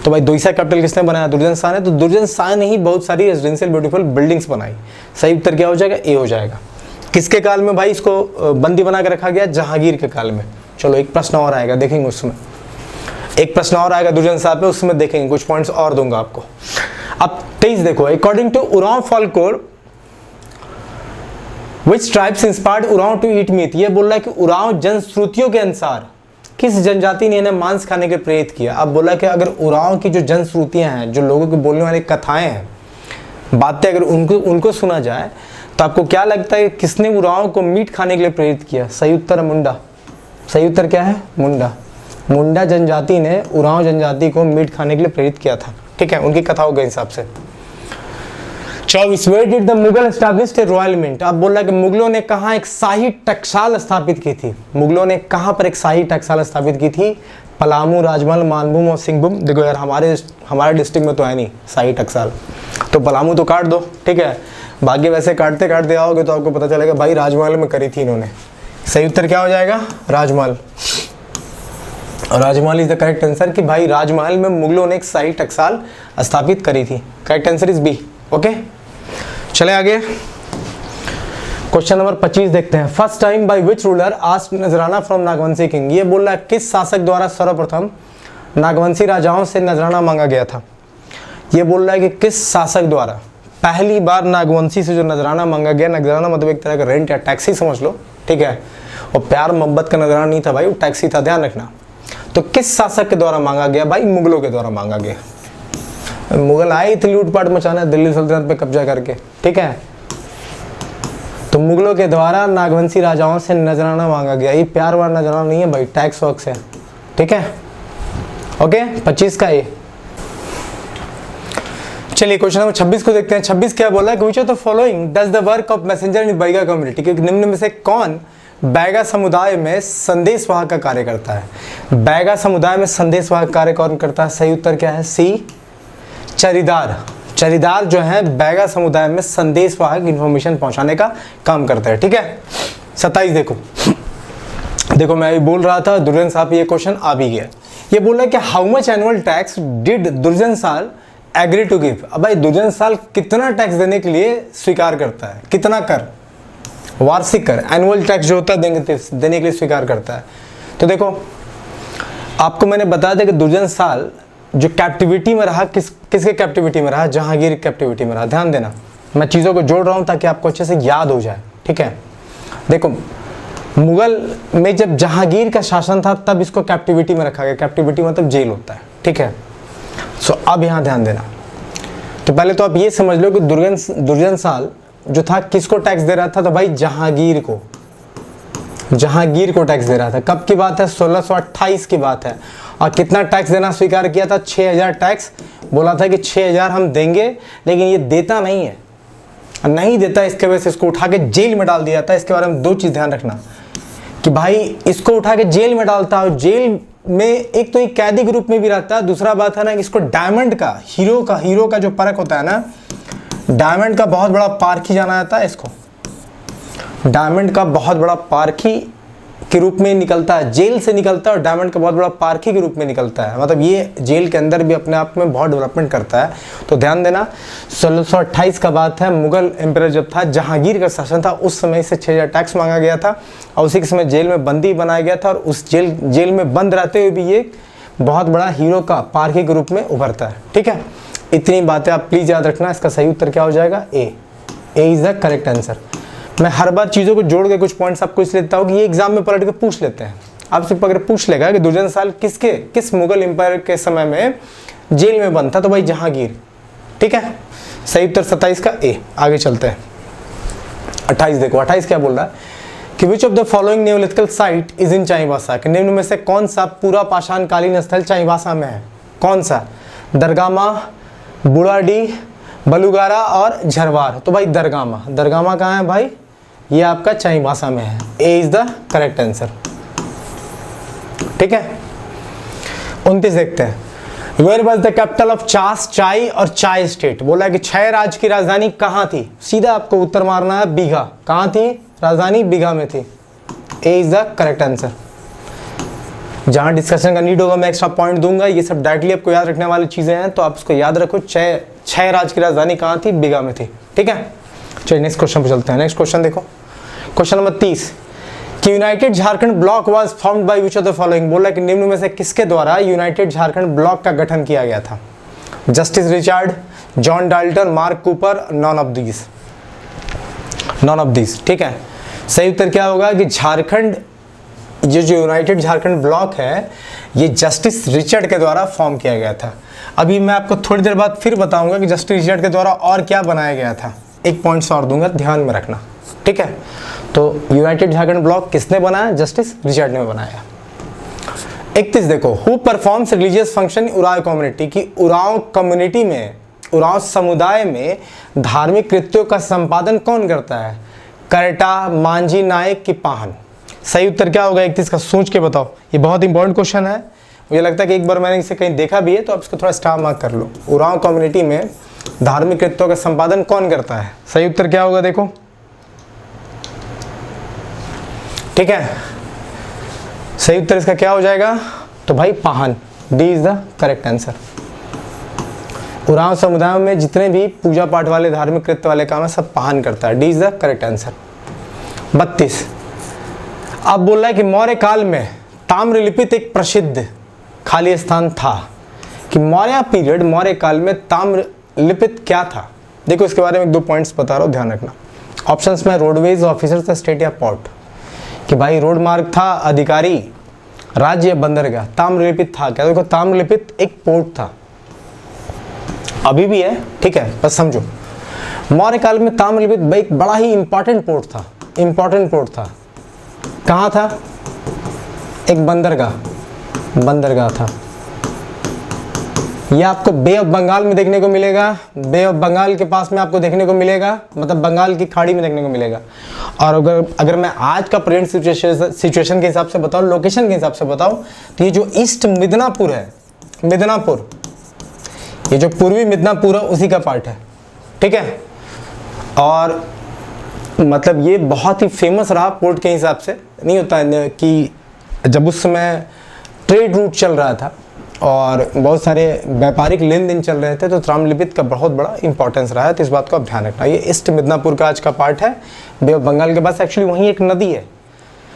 तो भाई दोईसा कैपिटल किसने बनाया, दुर्जन शाह ने। तो दुर्जन शाह ने ही बहुत सारी रेजिडेंशियल ब्यूटीफुल बिल्डिंग्स बनाई। सही उत्तर क्या हो जाएगा, ए हो जाएगा। किसके काल में भाई इसको बंदी बना के रखा गया, जहांगीर के काल में। चलो एक प्रश्न और आएगा, देखेंगे उसमें, एक प्रश्न और आएगा दुर्जन शाह पे, उसमें देखेंगे, कुछ पॉइंट्स और दूंगा आपको। अब 23 देखो, according to Oraon folklore which tribes inspired Oraon to eat meat. ये बोल रहा है कि उरांव जनश्रुतियों के अनुसार किस जनजाति ने इन्हें मांस खाने के प्रेरित किया। अब बोला कि अगर उरांव की जो जनश्रुतियां हैं, जो लोगों के बोलने वाली कथाएं हैं, बातें, अगर उनको सुना जाए तो आपको क्या लगता है कि किसने उरांव को मीट खाने के लिए प्रेरित किया। सही उत्तर है मुंडा। सही उत्तर क्या है, मुंडा। मुंडा जनजाति ने उरांव जनजाति को मीट खाने के लिए प्रेरित किया था, ठीक है, उनकी कथाओं के हिसाब से। 24 Where did the Mughal establish a royal mint? अब बोल रहा है कि मुगलों ने कहाँ एक शाही टकसाल स्थापित की थी। मुगलों ने कहाँ पर एक शाही टकसाल स्थापित की थी, पलामू, राजमहल, मानभूम और सिंहभूम। देखो यार हमारे डिस्ट्रिक्ट में तो है नहीं शाही टकसाल, तो पलामू तो काट दो, ठीक है, बाकी वैसे काटते काटते आओगे तो आपको पता चलेगा भाई राजमहल में करी थी इन्होंने। सही उत्तर क्या हो जाएगा, राजमहल। राजमहल इज द करेक्ट आंसर कि भाई राजमहल में मुगलों ने एक शाही टकसाल स्थापित करी थी। Correct answer is B. Okay, चले आगे, क्वेश्चन नंबर 25 देखते हैं। First time by which ruler asked nazrana from Nagvanshi king. ये बोल रहा है किस शासक द्वारा सर्वप्रथम नागवंशी राजाओं से नजराना मांगा गया था। ये बोल रहा है कि किस शासक द्वारा पहली बार नागवंशी से जो नजराना मांगा गया। नजराना मतलब एक तरह का रेंट या टैक्सी समझ लो, ठीक है, और प्यार मोहब्बत का नजराना नहीं था भाई, वो टैक्सी था, ध्यान रखना। तो किस शासक के द्वारा मांगा गया, भाई मुगलों के द्वारा मांगा गया। मुगल आए थे लूटपाट मचाना दिल्ली सल्तनत पे कब्जा करके, ठीक है, तो मुगलों के द्वारा नागवंशी राजाओं से नजराना मांगा गया। ये प्यार वाला नजराना नहीं है भाई, टैक्स वैक्स है, ठीक है। ओके, 25 का ये। चलिए क्वेश्चन नंबर 26 को देखते हैं। 26 क्या बोला है, which of the following does the work of messenger in Baiga community. निम्न में से कौन बैगा समुदाय में संदेशवाहक का कार्य करता है? बैगा समुदाय में संदेशवाहक कार्य कौन करता है? सही उत्तर क्या है? सी, चरीदार। चरीदार जो है बैगा समुदाय में संदेशवाहक इंफॉर्मेशन पहुंचाने का काम करता है। ठीक है, 27 देखो मैं अभी बोल रहा था दुर्जन साहब, ये क्वेश्चन आ भी गया। ये बोल रहा है कि how much annual tax did दुर्जन साल एग्री टू गिव? अब भाई दुर्जन साल कितना टैक्स देने के लिए स्वीकार करता है? कितना कर? वार्षिक कर, एनुअल टैक्स जो होता है देने के लिए स्वीकार करता है। तो देखो आपको मैंने बता दिया कि दुर्जन साल जो कैप्टिविटी में रहा, किसके कैप्टिविटी में रहा? जहांगीर कैप्टिविटी में रहा। ध्यान देना, मैं चीज़ों को जोड़ रहा हूँ ताकि आपको अच्छे से याद हो जाए। ठीक है, देखो मुगल में जब जहांगीर का शासन था तब इसको कैप्टिविटी में रखा गया। कैप्टिविटी मतलब जेल होता है। ठीक है, सो अब यहाँ ध्यान देना। तो पहले तो आप ये समझ लो कि दुर्जन साल जो था किसको टैक्स दे रहा था? तो भाई जहांगीर को टैक्स दे रहा था। कब की बात है? 1628 की बात है। और कितना टैक्स देना स्वीकार किया था? 6000 टैक्स। बोला था कि 6000 हम देंगे, लेकिन ये देता नहीं है, नहीं देता, इसके वजह से इसको उठा के जेल में डाल दिया था। इसके बारे में दो चीज़ ध्यान रखना कि भाई इसको उठा के जेल में डालता है, जेल में एक तो एक कैदी के रूप में भी रहता है, दूसरा बात है ना कि इसको डायमंड का, हीरो का जो परख होता है ना, डायमंड का बहुत बड़ा पारखी जाना जाता है। इसको डायमंड का बहुत बड़ा पारखी के रूप में निकलता है, जेल से निकलता है और डायमंड का बहुत बड़ा पारखी के रूप में निकलता है। मतलब ये जेल के अंदर भी अपने आप में बहुत डेवलपमेंट करता है। तो ध्यान देना, 1628 का बात है। मुगल एम्पायर जब था, जहांगीर का शासन था, उस समय से 6000 टैक्स मांगा गया था और उसी के समय जेल में बंदी बनाया गया था। और उस जेल में बंद रहते हुए भी ये बहुत बड़ा हीरो का पारखी के रूप में उभरता है। ठीक है, इतनी बातें आप प्लीज़ याद रखना। इसका सही उत्तर क्या हो जाएगा? A is the correct answer. मैं हर बार चीज़ों को जोड़ के कुछ पॉइंट्स आपको इसलिए देता हूँ कि ये एग्जाम में पलट के पूछ लेते हैं। आपसे अगर पूछ लेगा कि दुर्जन साल किस मुगल एम्पायर के समय में जेल में बंद था? तो भाई जहांगीर। ठीक है, सही उत्तर 27 का ए। आगे चलते हैं 28 देखो। 28 क्या बोल रहा है कि which of the following neolithical site is in Chaibasa? कि निम्न में से कौन सा पूरा पाषाण कालीन स्थल चाईबासा में है? कौन सा? दरगामा, बुढ़ाडी, बलुगारा और झरवार। तो भाई दरगामा कहाँ है भाई? ये आपका चाईबासा में है। A is the correct answer. ठीक है, 29 देखते हैं। Where was the capital of चाय और चाय स्टेट? बोला है कि 6 राज्य की राजधानी कहाँ थी? सीधा आपको उत्तर मारना है, बीघा। कहाँ थी राजधानी? बीघा में थी। ए इज द करेक्ट आंसर। जहां डिस्कशन का नीड होगा मैं एक्स्ट्रा पॉइंट दूंगा। ये सब डायरेक्टली आपको याद रखने वाली चीजें हैं, तो आप उसको याद रखो। 6 राज्य की राजधानी कहाँ थी? बीघा में थी। ठीक है, चलिए नेक्स्ट क्वेश्चन पे चलते हैं। नेक्स्ट क्वेश्चन देखो, क्वेश्चन नंबर 30 कि United Jharkhand block was formed by which of the following? बोला कि निम्न में से किसके द्वारा यूनाइटेड झारखंड ब्लॉक का गठन किया गया था? Justice Richard, John Dalton, mark Cooper, none of these. ठीक है, सही उत्तर क्या होगा कि झारखंड, ये जो यूनाइटेड झारखंड ब्लॉक है, ये जस्टिस रिचर्ड के द्वारा फॉर्म किया गया था। अभी मैं आपको थोड़ी देर बाद फिर बताऊंगा कि जस्टिस रिचर्ड के द्वारा और क्या बनाया गया था। एक पॉइंट्स और दूंगा, ध्यान में रखना। ठीक है, तो यूनाइटेड झारखंड ब्लॉक किसने बनाया? जस्टिस रिचर्ड ने बनाया। 31 देखो, who performs religious function Oraon community? की उरांव कम्युनिटी में, उरांव समुदाय में धार्मिक कृत्यों का संपादन कौन करता है? करटा, मांझी, नायक की पाहन? सही उत्तर क्या होगा? 31 का सोच के बताओ। ये बहुत इंपॉर्टेंट क्वेश्चन है, मुझे लगता है कि एक बार मैंने इसे कहीं देखा भी है, तो आप इसको थोड़ा स्टार मार्क कर लो। उरांव कम्युनिटी में धार्मिक कृत्यों का संपादन कौन करता है? सही उत्तर क्या होगा? देखो, ठीक है, सही उत्तर इसका क्या हो जाएगा? तो भाई Pahan. D is the correct answer. Oraon समुदाय में जितने भी पूजा पाठ वाले, धार्मिक कृत्य वाले काम है, सब पाहन करता है। D is the correct answer. 32 अब बोल रहा है कि मौर्य काल में ताम्रलिपित एक प्रसिद्ध खाली स्थान था। कि मौर्य पीरियड, मौर्य काल में ताम्रलिपित क्या था? देखो इसके बारे में 2 पॉइंट्स बता रहा हूँ, ध्यान रखना। ऑप्शंस में रोडवेज, ऑफिसर्स, स्टेट या पोर्ट। कि भाई रोड मार्ग था, अधिकारी, राज्य या बंदरगाह। ताम्रलिपित था क्या? देखो ताम्रलिपित एक पोर्ट था, अभी भी है। ठीक है, बस समझो, मौर्य काल में ताम्रलिपित एक बड़ा ही इंपॉर्टेंट पोर्ट था। इंपॉर्टेंट पोर्ट था। कहाँ था? एक बंदरगाह था। ये आपको बे ऑफ बंगाल में देखने को मिलेगा, बे ऑफ बंगाल के पास में आपको देखने को मिलेगा, मतलब बंगाल की खाड़ी में देखने को मिलेगा। और अगर मैं आज का प्रेजेंट सिचुएशन के हिसाब से बताऊं, लोकेशन के हिसाब से बताऊं, तो ये जो ईस्ट मिदनापुर है, मिदनापुर, ये जो पूर्वी मिदनापुर है उसी का पार्ट है, ठीक है। और मतलब ये बहुत ही फेमस रहा पोर्ट के हिसाब से। नहीं होता है कि जब उस समय ट्रेड रूट चल रहा था और बहुत सारे व्यापारिक लेन देन चल रहे थे, तो ताम्रलिप्त का बहुत बड़ा इंपॉर्टेंस रहा है, तो इस बात को आप ध्यान रखना। ये ईस्ट मिदनापुर का आज का पार्ट है, बे ऑफ बंगाल के पास। एक्चुअली वहीं एक नदी है,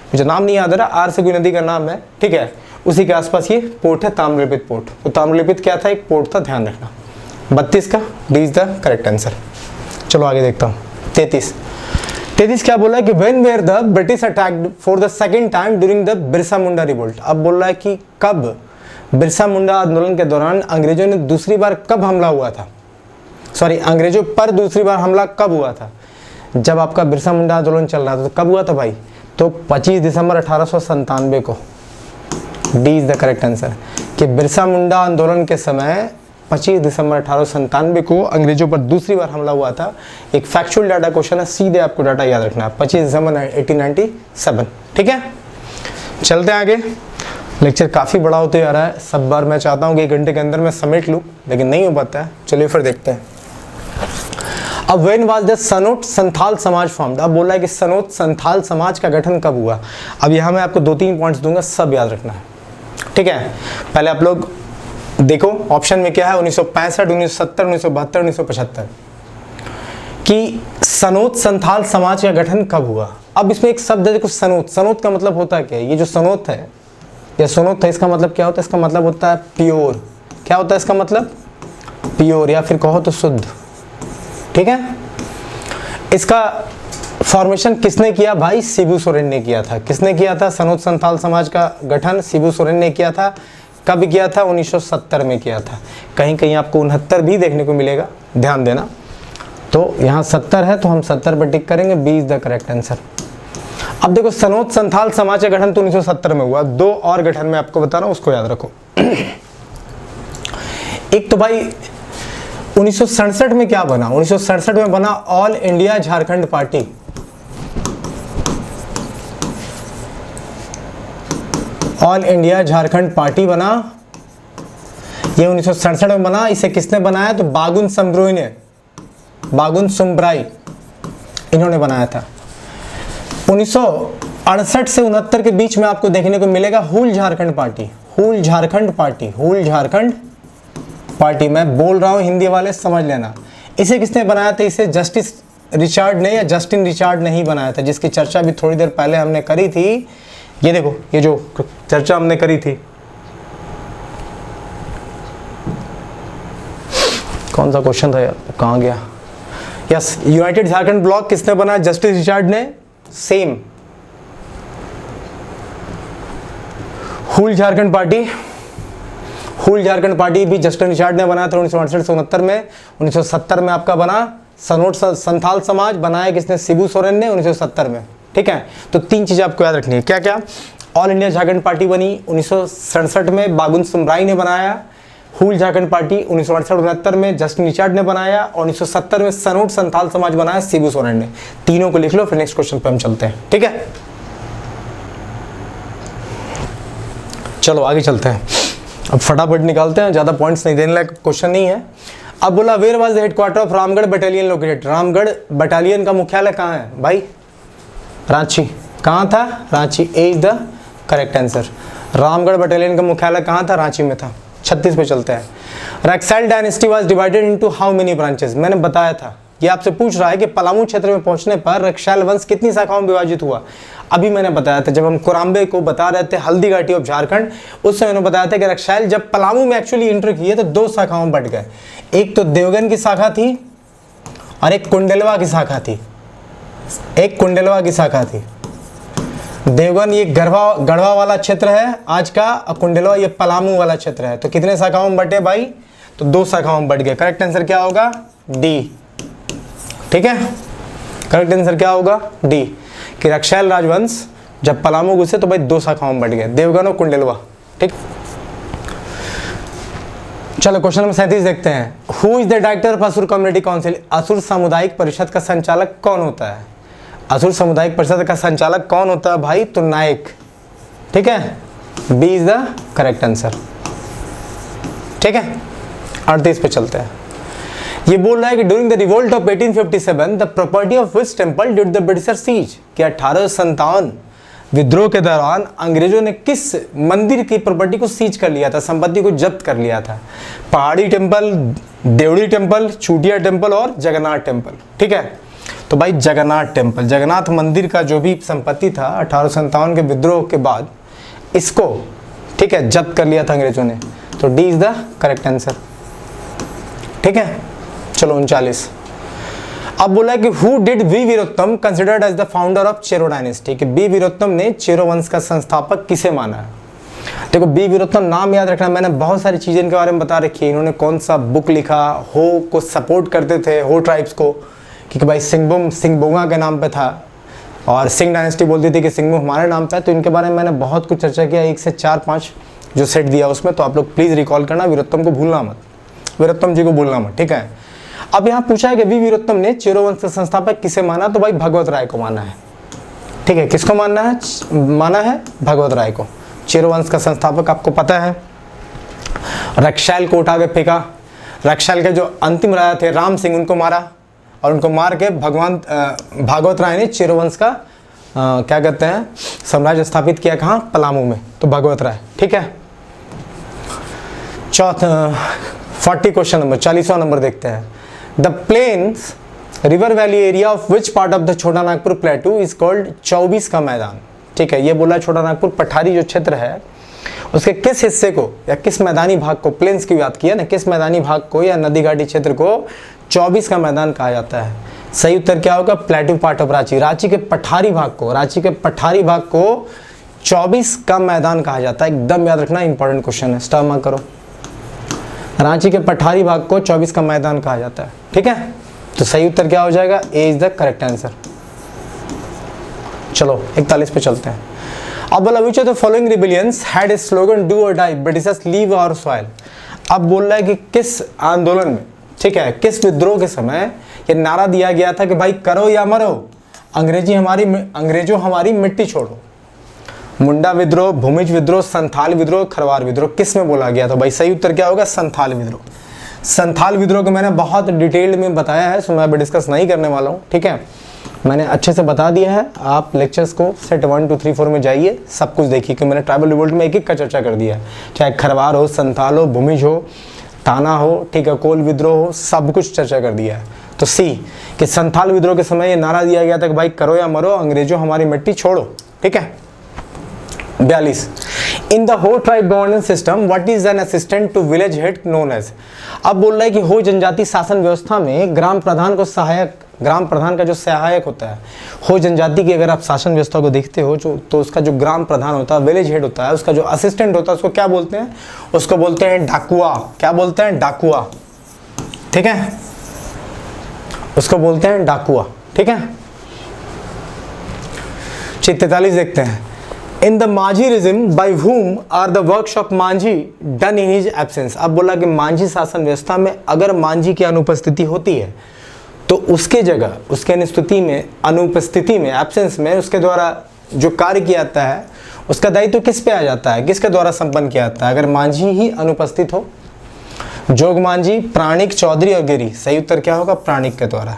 मुझे नाम नहीं याद आ रहा, आर से कोई नदी का नाम है, ठीक है, उसी के आसपास ये पोर्ट है, ताम्रलिप्त पोर्ट। तो ताम्रलिप्त क्या था, एक पोर्ट था, ध्यान रखना। 32 का D is the correct answer. चलो आगे देखता हूँ। 33 क्या बोला है कि when were the British attacked for the second time during the Birsa Munda revolt. अब बोल रहा है कि कब बिरसा मुंडा आंदोलन के दौरान अंग्रेजों ने दूसरी बार कब हमला हुआ था, सॉरी अंग्रेजों पर दूसरी बार हमला कब हुआ था। जब आपका बिरसा मुंडा आंदोलन चल रहा था तो कब हुआ था भाई, तो 25 दिसंबर 1897 को, D is the correct answer. कि बिरसा मुंडा आंदोलन के समय 25 दिसंबर 1897 को अंग्रेजों पर दूसरी बार हमला हुआ था। एक फैक्चुअल डाटा क्वेश्चन है, सीधे आपको डाटा याद रखना है, 25 दिसंबर 1897, ठीक है। चलते हैं आगे। लेक्चर काफ़ी बड़ा होते जा रहा है, सब बार मैं चाहता हूँ कि 1 घंटे के अंदर मैं समेट लूँ, लेकिन नहीं हो पाता है। चलिए फिर देखते हैं। अब व्हेन वाज द सनोट संथाल समाज फॉर्म्ड। अब बोला है कि सनोट संथाल समाज का गठन कब हुआ। अब यहाँ मैं आपको 2-3 पॉइंट्स दूंगा, सब याद रखना है, ठीक है। पहले आप लोग देखो ऑप्शन में क्या है, 1965, 1970, 1972, 1975 कि सनोत संथाल समाज का गठन कब हुआ। अब इसमें एक शब्द है देखो, सनोत। सनोत का मतलब होता है क्या, ये जो सनोत है या सोनोत है, इसका मतलब क्या होता है, इसका मतलब होता है प्योर। क्या होता है इसका मतलब, प्योर, या फिर कहो तो शुद्ध, ठीक है। इसका फॉर्मेशन किसने किया भाई, शिबू सोरेन ने किया था। किसने किया था सनोत संथाल समाज का गठन, शिबू सोरेन ने किया था। कब किया था, 1970 में किया था। कहीं कहीं आपको 69 भी देखने को मिलेगा, ध्यान देना। तो यहाँ 70 है तो हम 70 पर टिक करेंगे, B is the correct answer. अब देखो सनोत संथाल समाज का गठन तो 1970 में हुआ, 2 और गठन में आपको बता रहा हूं, उसको याद रखो। एक तो भाई 1967 में क्या बना, 1967 में बना all India Jharkhand party. All India Jharkhand party बना, ये 1967 में बना। इसे किसने बनाया, तो बागुन समब्रोई ने, बागुन सुम्ब्राई, इन्होंने बनाया था। 1968 से 69 के बीच में आपको देखने को मिलेगा हुल झारखंड पार्टी। हुल झारखंड पार्टी, हुल झारखंड पार्टी। मैं बोल रहा हूं, हिंदी वाले समझ लेना। इसे किसने बनाया था, इसे जस्टिस रिचार्ड ने या जस्टिन रिचार्ड ने ही बनाया था, जिसकी चर्चा भी थोड़ी देर पहले हमने करी थी। ये देखो, ये जो चर्चा हमने करी थी, कौन सा क्वेश्चन था यार, कहाँ गया। यस, यूनाइटेड झारखंड ब्लॉक किसने बनाया, जस्टिस रिचार्ड ने। सेम हुल झारखंड पार्टी, हुल झारखंड पार्टी भी जस्टिन रिचार्ड ने बनाया था 1968 से 69 में। 1970 में आपका बना सनोट संथाल समाज, बनाया किसने, शिबू सोरेन ने 1970 में, ठीक है। तो 3 चीजें आपको याद रखनी है। क्या क्या, ऑल इंडिया झारखंड पार्टी बनी 1967 में, बागुन सुम्ब्राई ने बनाया। हुल झारखंड पार्टी 1968-69 में जस्टिन रिचार्ड ने बनाया, और 1970 में सनोट संथाल समाज बनाया शिबू सोरेन ने। तीनों को लिख लो, फिर नेक्स्ट क्वेश्चन पे हम चलते हैं, ठीक है। चलो आगे चलते हैं, अब फटाफट निकालते हैं, ज्यादा पॉइंट्स नहीं देने लायक क्वेश्चन नहीं है। अब बोला where was the headquarter of Ramgarh battalion located. Ramgarh battalion का मुख्यालय कहाँ है भाई, रांची। कहाँ था, Ranchi, A is the correct answer. Ramgarh battalion का मुख्यालय कहाँ था, रांची में था। 36 पे चलते हैं। Raksel dynasty was divided into how many branches. मैंने बताया था, ये आपसे पूछ रहा है कि पलामू क्षेत्र में पहुंचने पर रक्सैल वंश कितनी शाखाओं में विभाजित हुआ। अभी मैंने बताया था, जब हम कुराम्बे को बता रहे थे हल्दी घाटी ऑफ झारखंड, उस समय मैंने बताया था कि रक्सैल जब पलामू में एक्चुअली एंटर किए तो 2 शाखाओं में बट गए। एक तो देवगन की शाखा थी और एक कुंडलवा की शाखा थी। एक कुंडलवा की शाखा थी। देवगन ये गढ़वा वाला क्षेत्र है आज का, और कुंडलवा ये पलामू वाला क्षेत्र है। तो कितने शाखाओं में बटे भाई, तो 2 शाखाओं में बट गए। करेक्ट आंसर क्या होगा, डी, ठीक है। करेक्ट आंसर क्या होगा, डी, कि रक्सैल राजवंश जब पलामू घुसे तो भाई 2 शाखाओं में बट गए, देवगन और कुंडलवा, ठीक। चलो क्वेश्चन नंबर 37 देखते हैं। Who is the director of असुर कम्युनिटी काउंसिल? असुर सामुदायिक परिषद का संचालक कौन होता है? असुर सामुदायिक परिषद का संचालक कौन होता है भाई? तो नायक। ठीक है, B is the correct answer. ठीक है, 38 पे चलते हैं। ये बोल रहा है कि during the revolt of 1857 the property of which temple during the Britisher seize, कि 1857 विद्रोह के दौरान अंग्रेजों ने किस मंदिर की प्रॉपर्टी को सीज कर लिया था, संपत्ति को जब्त कर लिया था? पहाड़ी टेम्पल, देवड़ी टेम्पल, चूटिया टेम्पल और जगन्नाथ टेम्पल। ठीक है, तो भाई जगन्नाथ टेम्पल, जगन्नाथ मंदिर का जो भी संपत्ति था 1857 के विद्रोह के बाद इसको, ठीक है, जब्त कर लिया था अंग्रेजों ने। तो D is the correct answer. ठीक है, चलो 39। अब बोला है कि who did we Virottam considered as the founder of Chero dynasty, कि बी वीरोत्तम ने चेरो वंश का संस्थापक किसे माना है? देखो, बी वीरोत्तम नाम याद रखना, मैंने बहुत सारी चीजें इनके बारे में बता रखी है। इन्होंने कौन सा बुक लिखा, हो को सपोर्ट करते थे, हो ट्राइब्स को, क्योंकि भाई सिंहभूम सिंहभोंगा के नाम पे था और सिंह डायनेस्टी बोलती थी कि सिंहभूम हमारे नाम पे है। तो इनके बारे में मैंने बहुत कुछ चर्चा किया, 1 से 4-5 जो सेट दिया उसमें, तो आप लोग प्लीज रिकॉल करना, वीरोत्तम को भूलना मत, वीरोत्तम जी को भूलना मत। ठीक है, अब यहाँ पूछा है कि वी वीरोत्तम ने चेरो वंश का संस्थापक किसे माना? तो भाई भगवत राय को माना है। ठीक है, किसको मानना है? माना है भगवत राय को। चेरो वंश का संस्थापक आपको पता है, रक्षाल को उठा के फेंका, रक्षाल के जो अंतिम राजा थे राम सिंह, उनको मारा और उनको मार के भगवान भागवत राय ने चेरो वंश का क्या कहते हैं साम्राज्य स्थापित किया। कहाँ? पलामू में। तो भगवत राय। ठीक है, 40 क्वेश्चन नंबर 40वां नंबर देखते हैं। The plains river valley area of which part of the Chota Nagpur प्लेटू is called 24 का मैदान। ठीक है, ये बोला छोटा नागपुर पठारी जो क्षेत्र है उसके किस हिस्से को या किस मैदानी भाग को, प्लेन्स की बात की है ना, किस मैदानी भाग को या नदी घाटी क्षेत्र को 24 का मैदान कहा जाता है? सही उत्तर क्या होगा? प्लेटू पार्ट ऑफ रांची, रांची के पठारी भाग को, रांची के पठारी भाग को 24 का मैदान कहा जाता है। एकदम याद रखना, इंपॉर्टेंट क्वेश्चन है, स्टार मार्क करो। रांची के पठारी भाग को 24 का मैदान कहा जाता है। ठीक है, तो सही उत्तर क्या हो जाएगा? A is the correct answer. चलो 41 पे चलते हैं। अब बोला which of the following rebellions had a slogan do or die Britishers leave our soil. अब बोल रहा है कि किस आंदोलन में, ठीक है, किस विद्रोह के समय ये नारा दिया गया था कि भाई करो या मरो, अंग्रेजों हमारी मिट्टी छोड़ो। मुंडा विद्रोह, भूमिज विद्रोह, संथाल विद्रोह, खरवार विद्रोह, किस में बोला गया था? भाई सही उत्तर क्या होगा? संथाल विद्रोह। संथाल विद्रोह को मैंने बहुत डिटेल्ड में बताया है, सो मैं अभी डिस्कस नहीं करने वाला हूँ। ठीक है, मैंने अच्छे से बता दिया है। आप लेक्चर्स को सेट 1, 2, 3, 4 में जाइए, सब कुछ देखिए कि मैंने ट्राइबल रिवोल्ट में एक-एक का चर्चा कर दिया है, चाहे खरवार हो, संथाल हो, भूमिज हो, ताना हो, ठीक है, कोल विद्रोह हो, सब कुछ चर्चा कर दिया है। तो सी कि संथाल विद्रोह के समय ये नारा दिया गया था कि भाई करो या मरो, अंग्रेजों हमारी मिट्टी छोड़ो। ठीक है, 42 in the Ho tribe governance system what is an assistant to village head known as. अब बोल रहा है कि हो जनजाति शासन व्यवस्था में ग्राम प्रधान को सहायक, ग्राम प्रधान का जो सहायक होता है, हो जनजाति की अगर आप शासन व्यवस्था को देखते हो जो, तो उसका जो ग्राम प्रधान होता है, विलेज हेड होता है, उसका जो असिस्टेंट होता है उसको क्या बोलते हैं? उसको बोलते हैं डाकुआ। क्या बोलते हैं? डाकुआ। ठीक है, उसको बोलते हैं डाकुआ। ठीक है, 43 देखते हैं। In the Majhi regime by whom are the works of Manjhi done in his absence. अब बोला कि मांझी शासन व्यवस्था में अगर मांझी की अनुपस्थिति होती है तो उसके जगह, उसके अनुस्थिति में, अनुपस्थिति में, एब्सेंस में उसके द्वारा जो कार्य किया जाता है उसका दायित्व किस पे आ जाता है? किसके द्वारा संपन्न किया जाता है अगर मांझी ही अनुपस्थित हो? जोग मांझी, प्राणिक, चौधरी और गिरी। सही उत्तर क्या होगा? प्राणिक के द्वारा।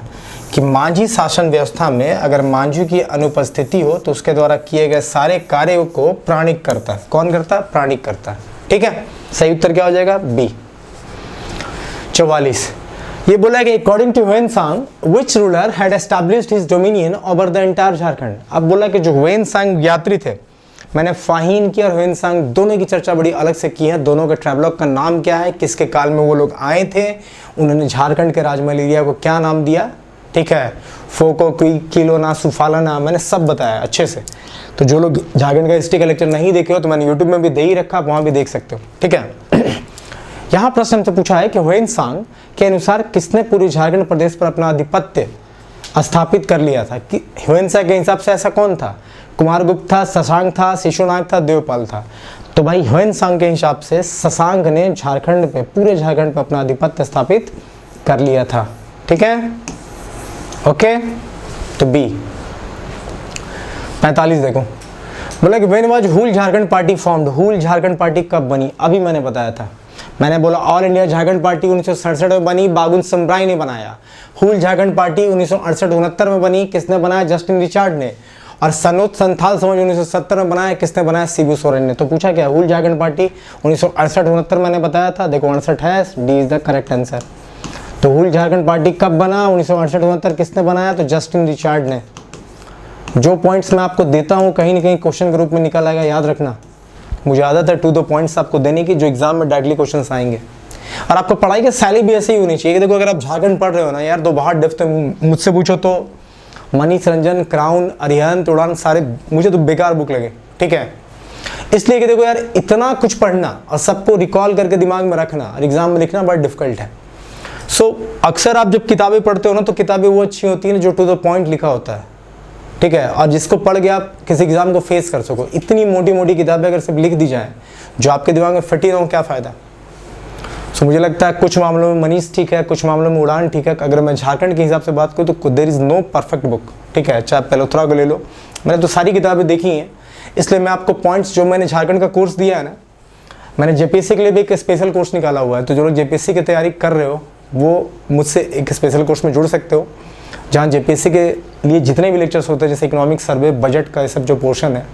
कि मांझी शासन व्यवस्था में अगर मांझी की अनुपस्थिति हो तो उसके द्वारा किए गए सारे कार्यों को प्राणिक करता है। कौन करता है? प्राणिक करता है। ठीक है, सही उत्तर क्या हो जाएगा? बी। 44 ये बोला कि according to Hiuen Tsang which ruler had established his dominion over the entire Jharkhand. अब बोला कि जो ह्वेनसांग यात्री थे, मैंने फाहीन की और ह्वेनसांग दोनों की चर्चा बड़ी अलग से की है। दोनों के ट्रैवलॉग का नाम क्या है, किसके काल में वो लोग आए थे, उन्होंने झारखंड के राजमहल एरिया को क्या नाम दिया। ठीक है, फोको, किलोना, सुफालाना, मैंने सब बताया अच्छे से। तो जो लोग झारखंड का हिस्ट्री का लेक्चर नहीं देखे हो तो मैंने यूट्यूब में भी दे ही रखा, वहाँ भी देख सकते हो। ठीक है, यहाँ प्रश्न हमसे पूछा है कि ह्वेनसांग के अनुसार किसने पूरी झारखंड प्रदेश पर अपना आधिपत्य स्थापित कर लिया था? कि ह्वेनसांग के हिसाब से ऐसा कौन था? कुमारगुप्त था, शशांक था, शिशुनाग था, देवपाल था। तो भाई ह्वेनसांग के हिसाब से शशांक ने झारखंड में, पूरे झारखंड में अपना आधिपत्य स्थापित कर लिया था। ठीक है, ओके। तो बी। 45 देखो, बोला कि when was Hul Jharkhand party formed. Hul Jharkhand party कब बनी? अभी मैंने बताया था, मैंने बोला ऑल इंडिया झारखंड पार्टी 1967 में बनी, बाबुल समराय ने बनाया। हूल झारखंड पार्टी 1968-69 में बनी, किसने बनाया? जस्टिन रिचार्ड ने। और सनोत संथाल समाज 1970 में बनाया, किसने बनाया? शिबू सोरेन ने। तो पूछा क्या, हूल झारखंड पार्टी 1968-69 मैंने बताया था, देखो 68 है, D is the correct answer. तो हूल झारखंड पार्टी कब बना? 1968-69, किसने बनाया? तो जस्टिन रिचार्ड ने। जो पॉइंट्स मैं आपको देता हूँ कहीं ना कहीं क्वेश्चन के रूप में निकल आएगा, याद रखना। मुझे आदत है 2-2 पॉइंट्स आपको देने की, जो एग्जाम में डायरेक्टली क्वेश्चन आएंगे। और आपको पढ़ाई की शैली भी ऐसी ही होनी चाहिए कि देखो अगर आप झारखंड पढ़ रहे हो ना यार, तो बाहर डेप्थ मुझसे पूछो तो मनीष रंजन, क्राउन, अरिहंत, उड़ान, सारे मुझे तो बेकार बुक लगे। ठीक है, इसलिए कि देखो यार इतना कुछ पढ़ना और सबको रिकॉल करके दिमाग में रखना और एग्जाम में लिखना बड़ा डिफिकल्ट है। सो अक्सर आप जब किताबें पढ़ते हो ना, तो किताबें वो अच्छी होती हैं जो टू द पॉइंट लिखा होता है। ठीक है, और जिसको पढ़ के आप किसी एग्जाम को फेस कर सको। इतनी मोटी मोटी किताबें अगर सिर्फ लिख दी जाए जो आपके दिमाग में फिट ही ना हो, क्या फ़ायदा। सो मुझे लगता है कुछ मामलों में मनीष ठीक है, कुछ मामलों में उड़ान ठीक है। अगर मैं झारखंड के हिसाब से बात करूँ तो there is no perfect book. ठीक है, चाहे पेलोथरा को ले लो, मैंने तो सारी किताबें देखी हैं, इसलिए मैं आपको पॉइंट्स, जो मैंने झारखंड का कोर्स दिया है ना, मैंने जेपीएससी के लिए भी एक स्पेशल कोर्स निकाला हुआ है। तो जो लोग जेपीएससी की तैयारी कर रहे हो वो मुझसे एक स्पेशल कोर्स में जुड़ सकते हो, जहाँ जेपीएससी के लिए जितने भी लेक्चर्स होते हैं, जैसे इकोनॉमिक सर्वे, बजट का ये सब जो पोर्शन है,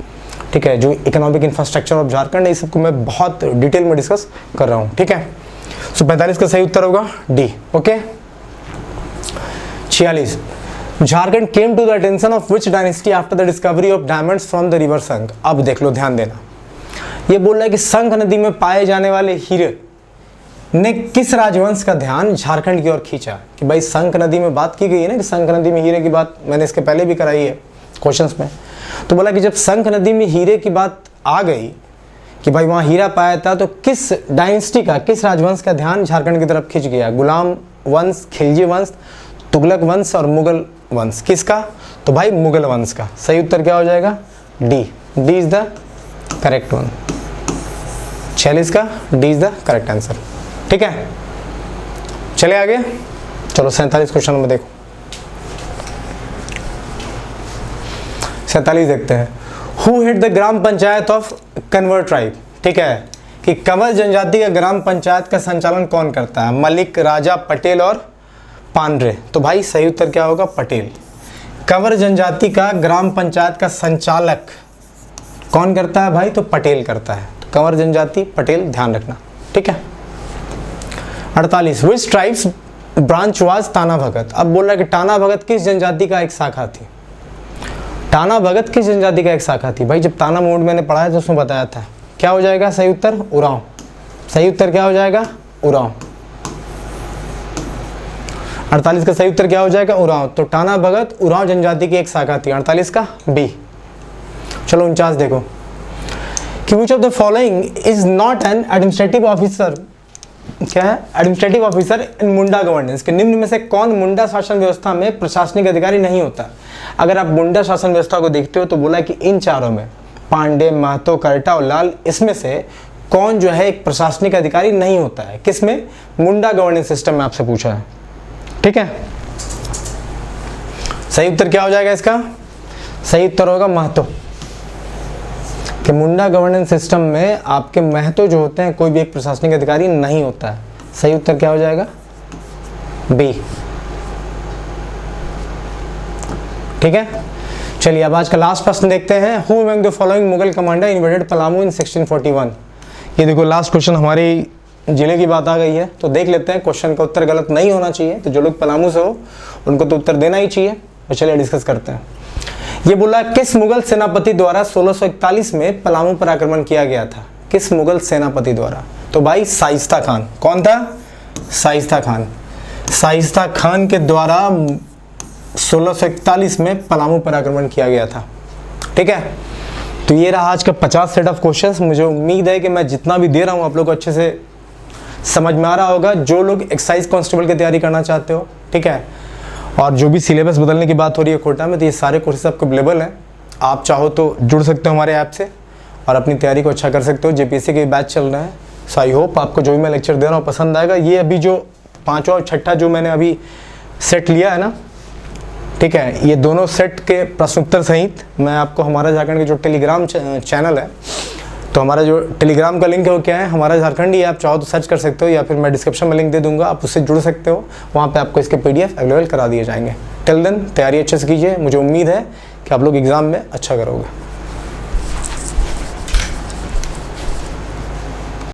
ठीक है, जो इकोनॉमिक इंफ्रास्ट्रक्चर ऑफ झारखंड है, ये सबको मैं बहुत डिटेल में डिस्कस कर रहा हूँ। ठीक है, सो 45 का सही उत्तर होगा D. Okay. 46, Jharkhand came to the attention of which dynasty after the discovery of diamonds from the river Sankh. अब देख लो, ध्यान देना, ये बोल रहा है कि संघ नदी में पाए जाने वाले हीरे ने किस राजवंश का ध्यान झारखंड की ओर खींचा। कि भाई संघ नदी में बात की गई है ना, कि संघ नदी में हीरे की बात मैंने इसके पहले भी कराई है क्वेश्चंस में। तो बोला कि जब संघ नदी में हीरे की बात आ गई कि भाई वहाँ हीरा पाया था, तो किस डायनेस्टी का, किस राजवंश का ध्यान झारखंड की तरफ खींच गया? गुलाम वंश, खिलजी वंश, तुगलक वंश और मुगल वंश। किसका? तो भाई मुगल वंश का। सही उत्तर क्या हो जाएगा? D. D is the correct one. 46 का D is the correct answer. ठीक है, चले आगे। चलो 47 क्वेश्चन में देखो, 47 देखते हैं। Who head the gram panchayat of Kanwar tribe. ठीक है, कि कंवर जनजाति का ग्राम पंचायत का संचालन कौन करता है? मलिक, राजा, पटेल और पांड्रे। तो भाई सही उत्तर क्या होगा? पटेल। कंवर जनजाति का ग्राम पंचायत का संचालक कौन करता है भाई? तो पटेल करता है। तो कंवर जनजाति, पटेल, ध्यान रखना। ठीक है। 48, विच tribes branch was Tana Bhagat. अब बोल रहा है कि टाना भगत किस जनजाति का एक शाखा थी? टाना भगत किस जनजाति का एक शाखा थी? भाई जब ताना मोड मैंने पढ़ाया तो उसमें बताया था। क्या हो जाएगा सही उत्तर? उरांव। सही उत्तर क्या हो जाएगा? उरांव। 48 का सही उत्तर क्या हो जाएगा? उरांव। तो टाना भगत उरांव जनजाति की एक शाखा थी। 48 का बी। चलो 49 देखो, कि which of the following is not an administrative officer. क्या है? Administrative officer in Munda governance. के निम्न में से कौन मुंडा शासन व्यवस्था में प्रशासनिक अधिकारी नहीं होता? अगर आप मुंडा शासन व्यवस्था को देखते हो तो बोला कि इन चारों में पांडे, महतो, करटा और लाल, इसमें से कौन जो है एक प्रशासनिक अधिकारी नहीं होता है? किसमें? मुंडा गवर्नेंस सिस्टम में आपसे पूछा है। ठीक है, सही उत्तर क्या हो जाएगा इसका? सही उत्तर होगा महतो। कि मुंडा गवर्नेंस सिस्टम में आपके महतो जो होते हैं, कोई भी एक प्रशासनिक अधिकारी नहीं होता है। सही उत्तर क्या हो जाएगा? बी। ठीक है, चलिए अब आज का लास्ट प्रश्न देखते हैं। Who among the following Mughal commander invaded Palamu in 1641। ये देखो लास्ट क्वेश्चन हमारे जिले की बात आ गई है, तो देख लेते हैं। क्वेश्चन का उत्तर गलत नहीं होना चाहिए, तो जो लोग पलामू से हो उनको तो उत्तर देना ही चाहिए। तो चलिए डिस्कस करते हैं। ये बोला किस मुगल सेनापति द्वारा 1641 में पलामू पर आक्रमण किया गया था? किस मुगल सेनापति द्वारा? तो भाई शाइस्ता खान। कौन था? शाइस्ता खान। शाइस्ता खान के द्वारा 1641 में पलामू पर आक्रमण किया गया था। ठीक है, तो ये रहा आज का 50 सेट ऑफ क्वेश्चंस। मुझे उम्मीद है कि मैं जितना भी दे रहा हूँ आप लोग को अच्छे से समझ में आ रहा होगा। जो लोग एक्साइज कांस्टेबल की तैयारी करना चाहते हो, ठीक है, और जो भी सिलेबस बदलने की बात हो रही है कोटा में, तो ये सारे कोर्सेज आपको अवेलेबल हैं। आप चाहो तो जुड़ सकते हो हमारे ऐप से, और अपनी तैयारी को अच्छा कर सकते हो। जेपीएससी के बैच चल रहे हैं, सो आई होप आपको जो भी मैं लेक्चर दे रहा हूँ पसंद आएगा। ये अभी जो 5वां और 6ठा जो मैंने अभी सेट लिया है ना, ठीक है, ये दोनों सेट के प्रश्न उत्तर सहित मैं आपको हमारा झारखंड के जो टेलीग्राम चैनल है, तो हमारा जो टेलीग्राम का लिंक है वो क्या है, हमारा झारखंड, ये आप चाहो तो सर्च कर सकते हो, या फिर मैं डिस्क्रिप्शन में लिंक दे दूंगा, आप उससे जुड़ सकते हो। वहाँ पे आपको इसके PDF अवेलेबल करा दिए जाएंगे। टिल देन तैयारी अच्छे से कीजिए, मुझे उम्मीद है कि आप लोग एग्ज़ाम में अच्छा करोगे।